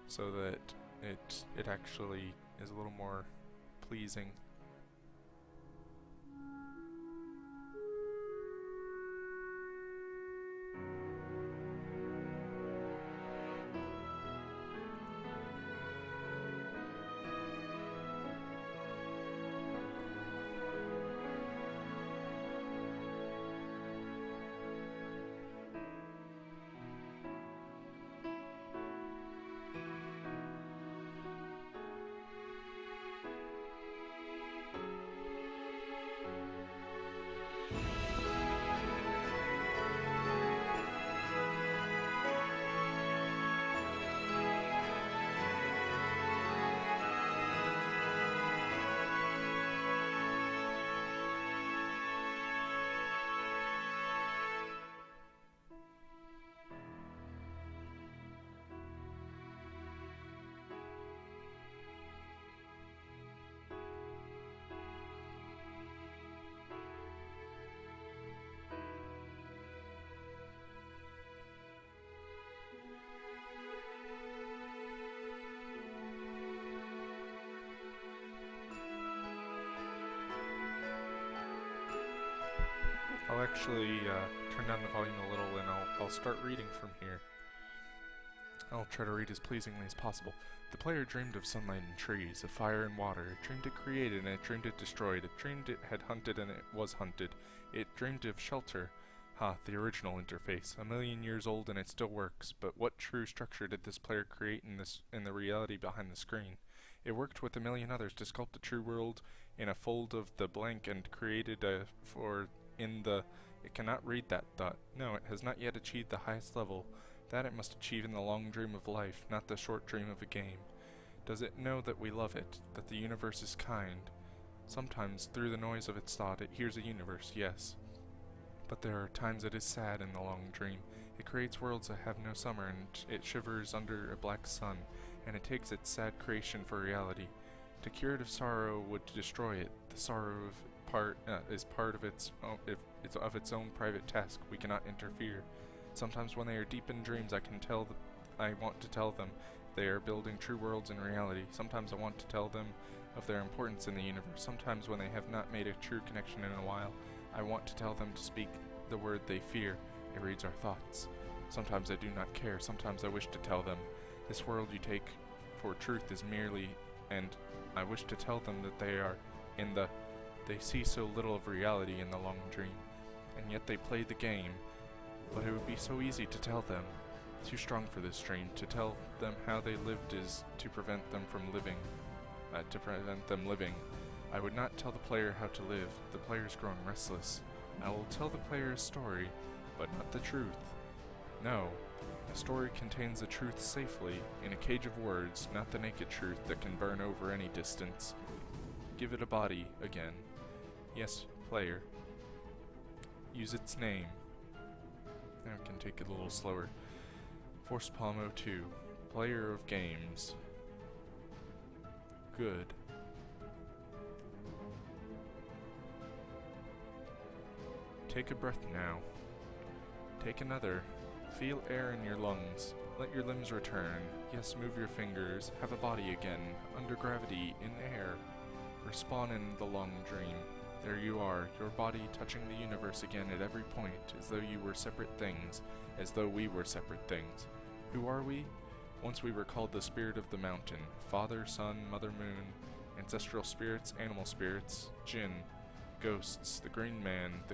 A: so that it actually is a little more pleasing. actually turn down the volume a little and I'll start reading from here. I'll try to read as pleasingly as possible. The player dreamed of sunlight and trees, of fire and water. It dreamed it created and it dreamed it destroyed. It dreamed it had hunted and it was hunted. It dreamed of shelter. The original interface. 1,000,000 years old and it still works. But what true structure did this player create in the reality behind the screen? It worked with 1,000,000 others to sculpt a true world in a fold of the blank and created it cannot read that thought. No, it has not yet achieved the highest level. That it must achieve in the long dream of life, not the short dream of a game. Does it know that we love it, that the universe is kind? Sometimes, through the noise of its thought, it hears a universe, yes. But there are times it is sad in the long dream. It creates worlds that have no summer, and it shivers under a black sun, and it takes its sad creation for reality. To cure it of sorrow would destroy it. The sorrow is part of its own private task. We cannot interfere. Sometimes when they are deep in dreams, I want to tell them they are building true worlds in reality. Sometimes I want to tell them of their importance in the universe. Sometimes when they have not made a true connection in a while, I want to tell them to speak the word they fear. It reads our thoughts. Sometimes I do not care. Sometimes I wish to tell them, this world you take for truth is merely, and I wish to tell them that they see so little of reality in the long dream, and yet they play the game. But it would be so easy to tell them, too strong for this dream. To tell them how they lived is to prevent them from living. I would not tell the player how to live. The player is growing restless. I will tell the player a story, but not the truth. No, a story contains the truth safely, in a cage of words, not the naked truth that can burn over any distance. Give it a body, again. Yes, player. Use its name. Now I can take it a little slower. Force Palmo 2. Player of games. Good. Take a breath now. Take another. Feel air in your lungs. Let your limbs return. Yes, move your fingers. Have a body again. Under gravity, in air. Respawn in the long dream. There you are, your body touching the universe again at every point, as though you were separate things, as though we were separate things. Who are we? Once we were called the spirit of the mountain, Father, Son, Mother Moon, ancestral spirits, animal spirits, jinn, ghosts, the green man,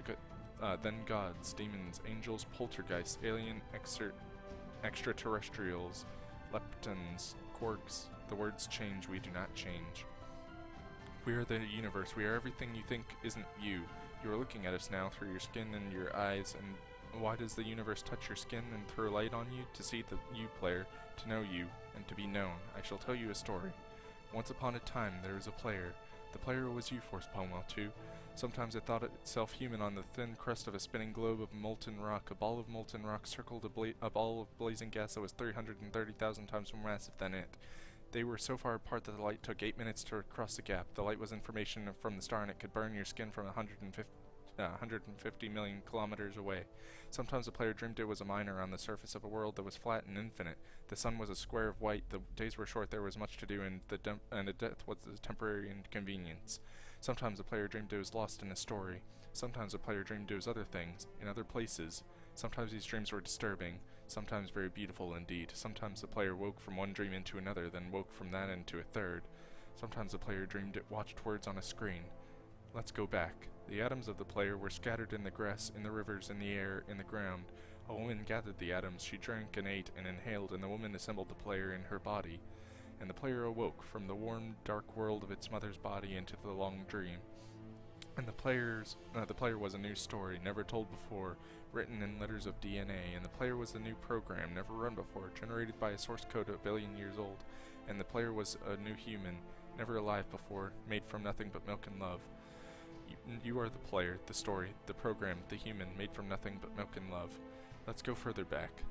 A: then gods, demons, angels, poltergeists, alien extraterrestrials, leptons, quarks. The words change, we do not change. We are the universe. We are everything you think isn't you. You are looking at us now through your skin and your eyes, and why does the universe touch your skin and throw light on you? To see the you player, to know you, and to be known. I shall tell you a story. Once upon a time there was a player. The player was you, Force Palmwell 2. Sometimes it thought itself human on the thin crust of a spinning globe of molten rock. A ball of molten rock circled a ball of blazing gas that was 330,000 times more massive than it. They were so far apart that the light took 8 minutes to cross the gap. The light was information from the star, and it could burn your skin from 150 million kilometers away. Sometimes the player dreamed it was a miner on the surface of a world that was flat and infinite. The sun was a square of white, the days were short, there was much to do, and a death was a temporary inconvenience. Sometimes the player dreamed it was lost in a story. Sometimes the player dreamed it was other things, in other places. Sometimes these dreams were disturbing, sometimes very beautiful indeed. Sometimes the player woke from one dream into another, then woke from that into a third. Sometimes the player dreamed it watched words on a screen. Let's go back. The atoms of the player were scattered in the grass, in the rivers, in the air, in the ground. A woman gathered the atoms, she drank and ate and inhaled, and the woman assembled the player in her body. And the player awoke from the warm, dark world of its mother's body into the long dream. And the player was a new story, never told before, written in letters of DNA, and the player was a new program, never run before, generated by a source code 1 billion years old, and the player was a new human, never alive before, made from nothing but milk and love. You are the player, the story, the program, the human, made from nothing but milk and love. Let's go further back.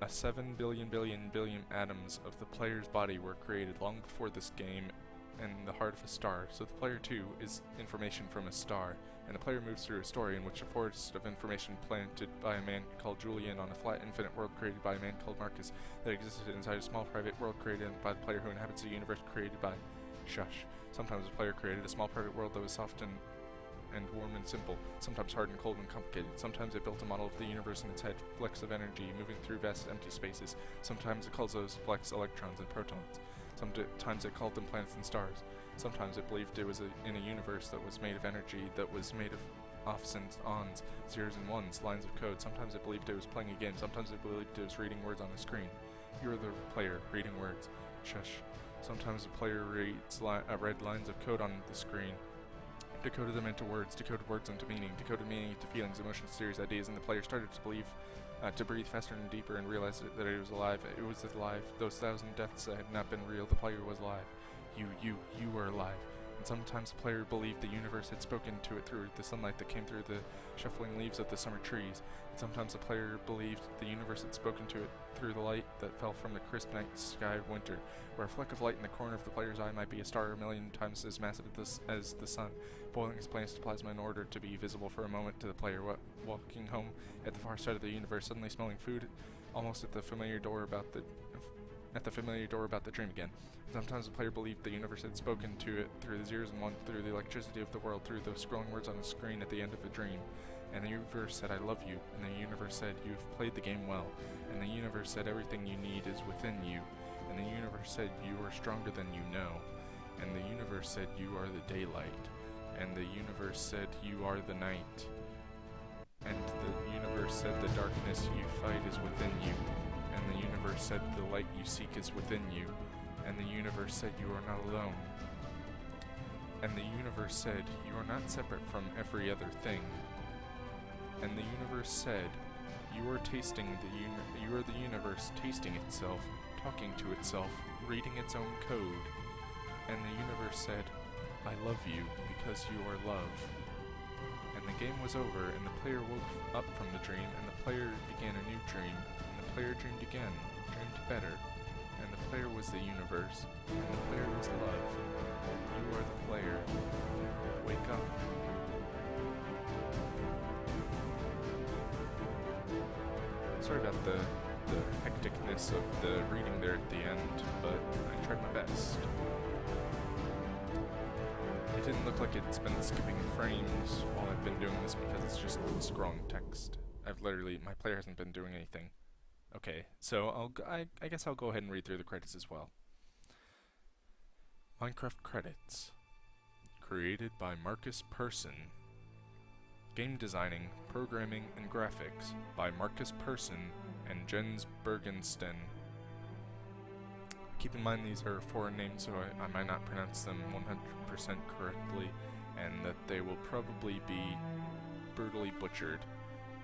A: 7 billion atoms of the player's body were created long before this game in the heart of a star, so the player too is information from a star, and the player moves through a story in which a forest of information planted by a man called Julian on a flat infinite world created by a man called Marcus that existed inside a small private world created by the player who inhabits a universe created by Shush. Sometimes the player created a small private world that was soft and and warm and simple, sometimes hard and cold and complicated. Sometimes it built a model of the universe in its head, flecks of energy moving through vast empty spaces. Sometimes it calls those flecks electrons and protons. Sometimes it called them planets and stars. Sometimes it believed it was in a universe that was made of energy, that was made of offs and ons, zeros and ones, lines of code. Sometimes it believed it was playing a game. Sometimes it believed it was reading words on a screen. You are the player, reading words. Shush. Sometimes the player reads read lines of code on the screen, decoded them into words, decoded words into meaning, decoded meaning into feelings, emotions, theories, ideas, and the player started to breathe faster and deeper and realized that it was alive. It was alive. Those 1,000 deaths that had not been real, the player was alive. You were alive. And sometimes the player believed the universe had spoken to it through the sunlight that came through the shuffling leaves of the summer trees. And sometimes the player believed the universe had spoken to it through the light that fell from the crisp night sky of winter, where a fleck of light in the corner of the player's eye might be a star a million times as massive as the sun, boiling its planes to plasma in order to be visible for a moment to the player walking home at the far side of the universe, suddenly smelling food, almost at the familiar door about the dream again. Sometimes the player believed the universe had spoken to it through the zeros and ones, through the electricity of the world, through those scrolling words on the screen at the end of the dream. And the universe said, I love you. And the universe said, you've played the game well. And the universe said, everything you need is within you. And the universe said, you are stronger than you know. And the universe said, you are the daylight. And the universe said, you are the night. And the universe said, the darkness you fight is within you. And the universe said, the light you seek is within you. And the universe said, you are not alone. And the universe said, you are not separate from every other thing. And the universe said, you are the universe tasting itself, talking to itself, reading its own code. And the universe said, I love you because you are love. And the game was over, and the player woke up from the dream, and the player began a new dream, and the player dreamed again, dreamed better. And the player was the universe, and the player was love. You are the player. Wake up. Sorry about the hecticness of the reading there at the end, but I tried my best. It didn't look like it's been skipping frames while I've been doing this because it's just scrolling text. My player hasn't been doing anything. Okay, so I guess I'll go ahead and read through the credits as well. Minecraft credits. Created by Marcus Persson. Game designing, programming, and graphics by Marcus Persson and Jens Bergensten. Keep in mind these are foreign names, so I might not pronounce them 100% correctly, and that they will probably be brutally butchered.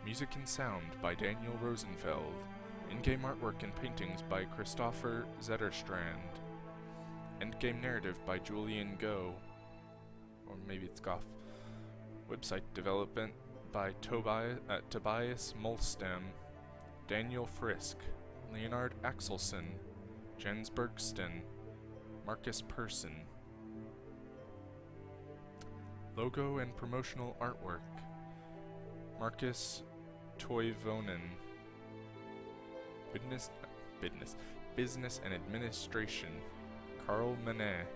A: Music and sound by Daniel Rosenfeld. In-game artwork and paintings by Christopher Zetterstrand. Endgame narrative by Julian Go. Or maybe it's Goff. Website development by Tobias Molstem, Daniel Frisk, Leonard Axelson, Jens Bergsten, Marcus Persson. Logo and promotional artwork, Marcus Toivonen. Business and administration, Carl Manet,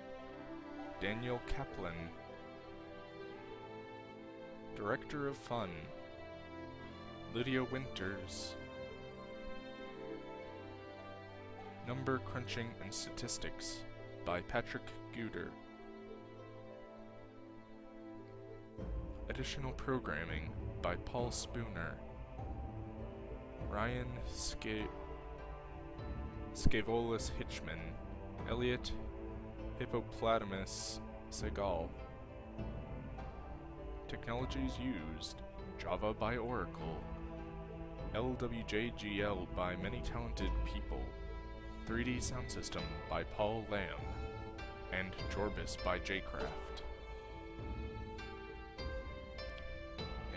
A: Daniel Kaplan. Director of Fun, Lydia Winters. Number Crunching and Statistics by Patrick Guder. Additional programming by Paul Spooner. Ryan Scavolis Hitchman. Elliot Hippopotamus Segal. Technologies used: Java by Oracle, LWJGL by many talented people, 3D sound system by Paul Lamb, and Jorbis by Jcraft.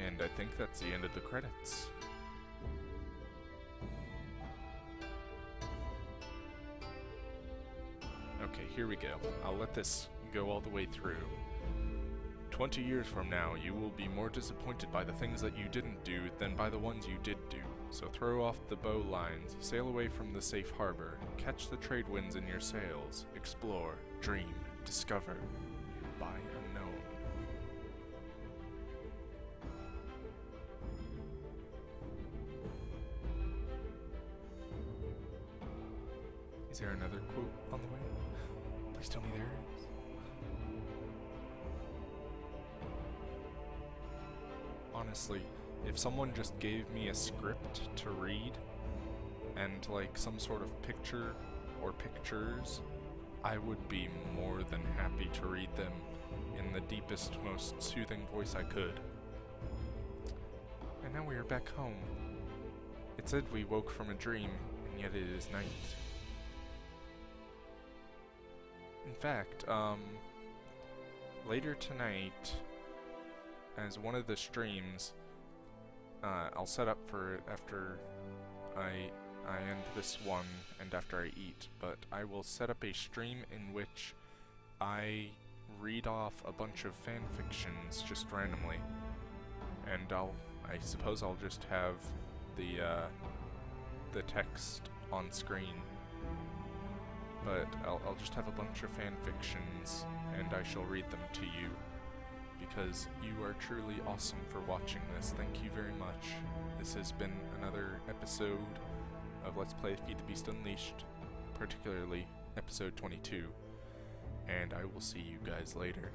A: And I think that's the end of the credits. Okay, here we go. I'll let this go all the way through. 20 years from now, you will be more disappointed by the things that you didn't do than by the ones you did do. So throw off the bow lines, sail away from the safe harbor, catch the trade winds in your sails, explore, dream, discover, by unknown. Is there another quote on the way? Please tell me there is. Honestly, if someone just gave me a script to read and like some sort of picture or pictures, I would be more than happy to read them in the deepest, most soothing voice I could. And now we are back home. It said we woke from a dream, and yet it is night. In fact, later tonight, as one of the streams, I'll set up for it after I end this one and after I eat, but I will set up a stream in which I read off a bunch of fan fictions just randomly, and I suppose I'll just have the text on screen, but I'll just have a bunch of fan fictions and I shall read them to you, because you are truly awesome for watching this. Thank you very much. This has been another episode of Let's Play Feed the Beast Unleashed, particularly episode 22, and I will see you guys later.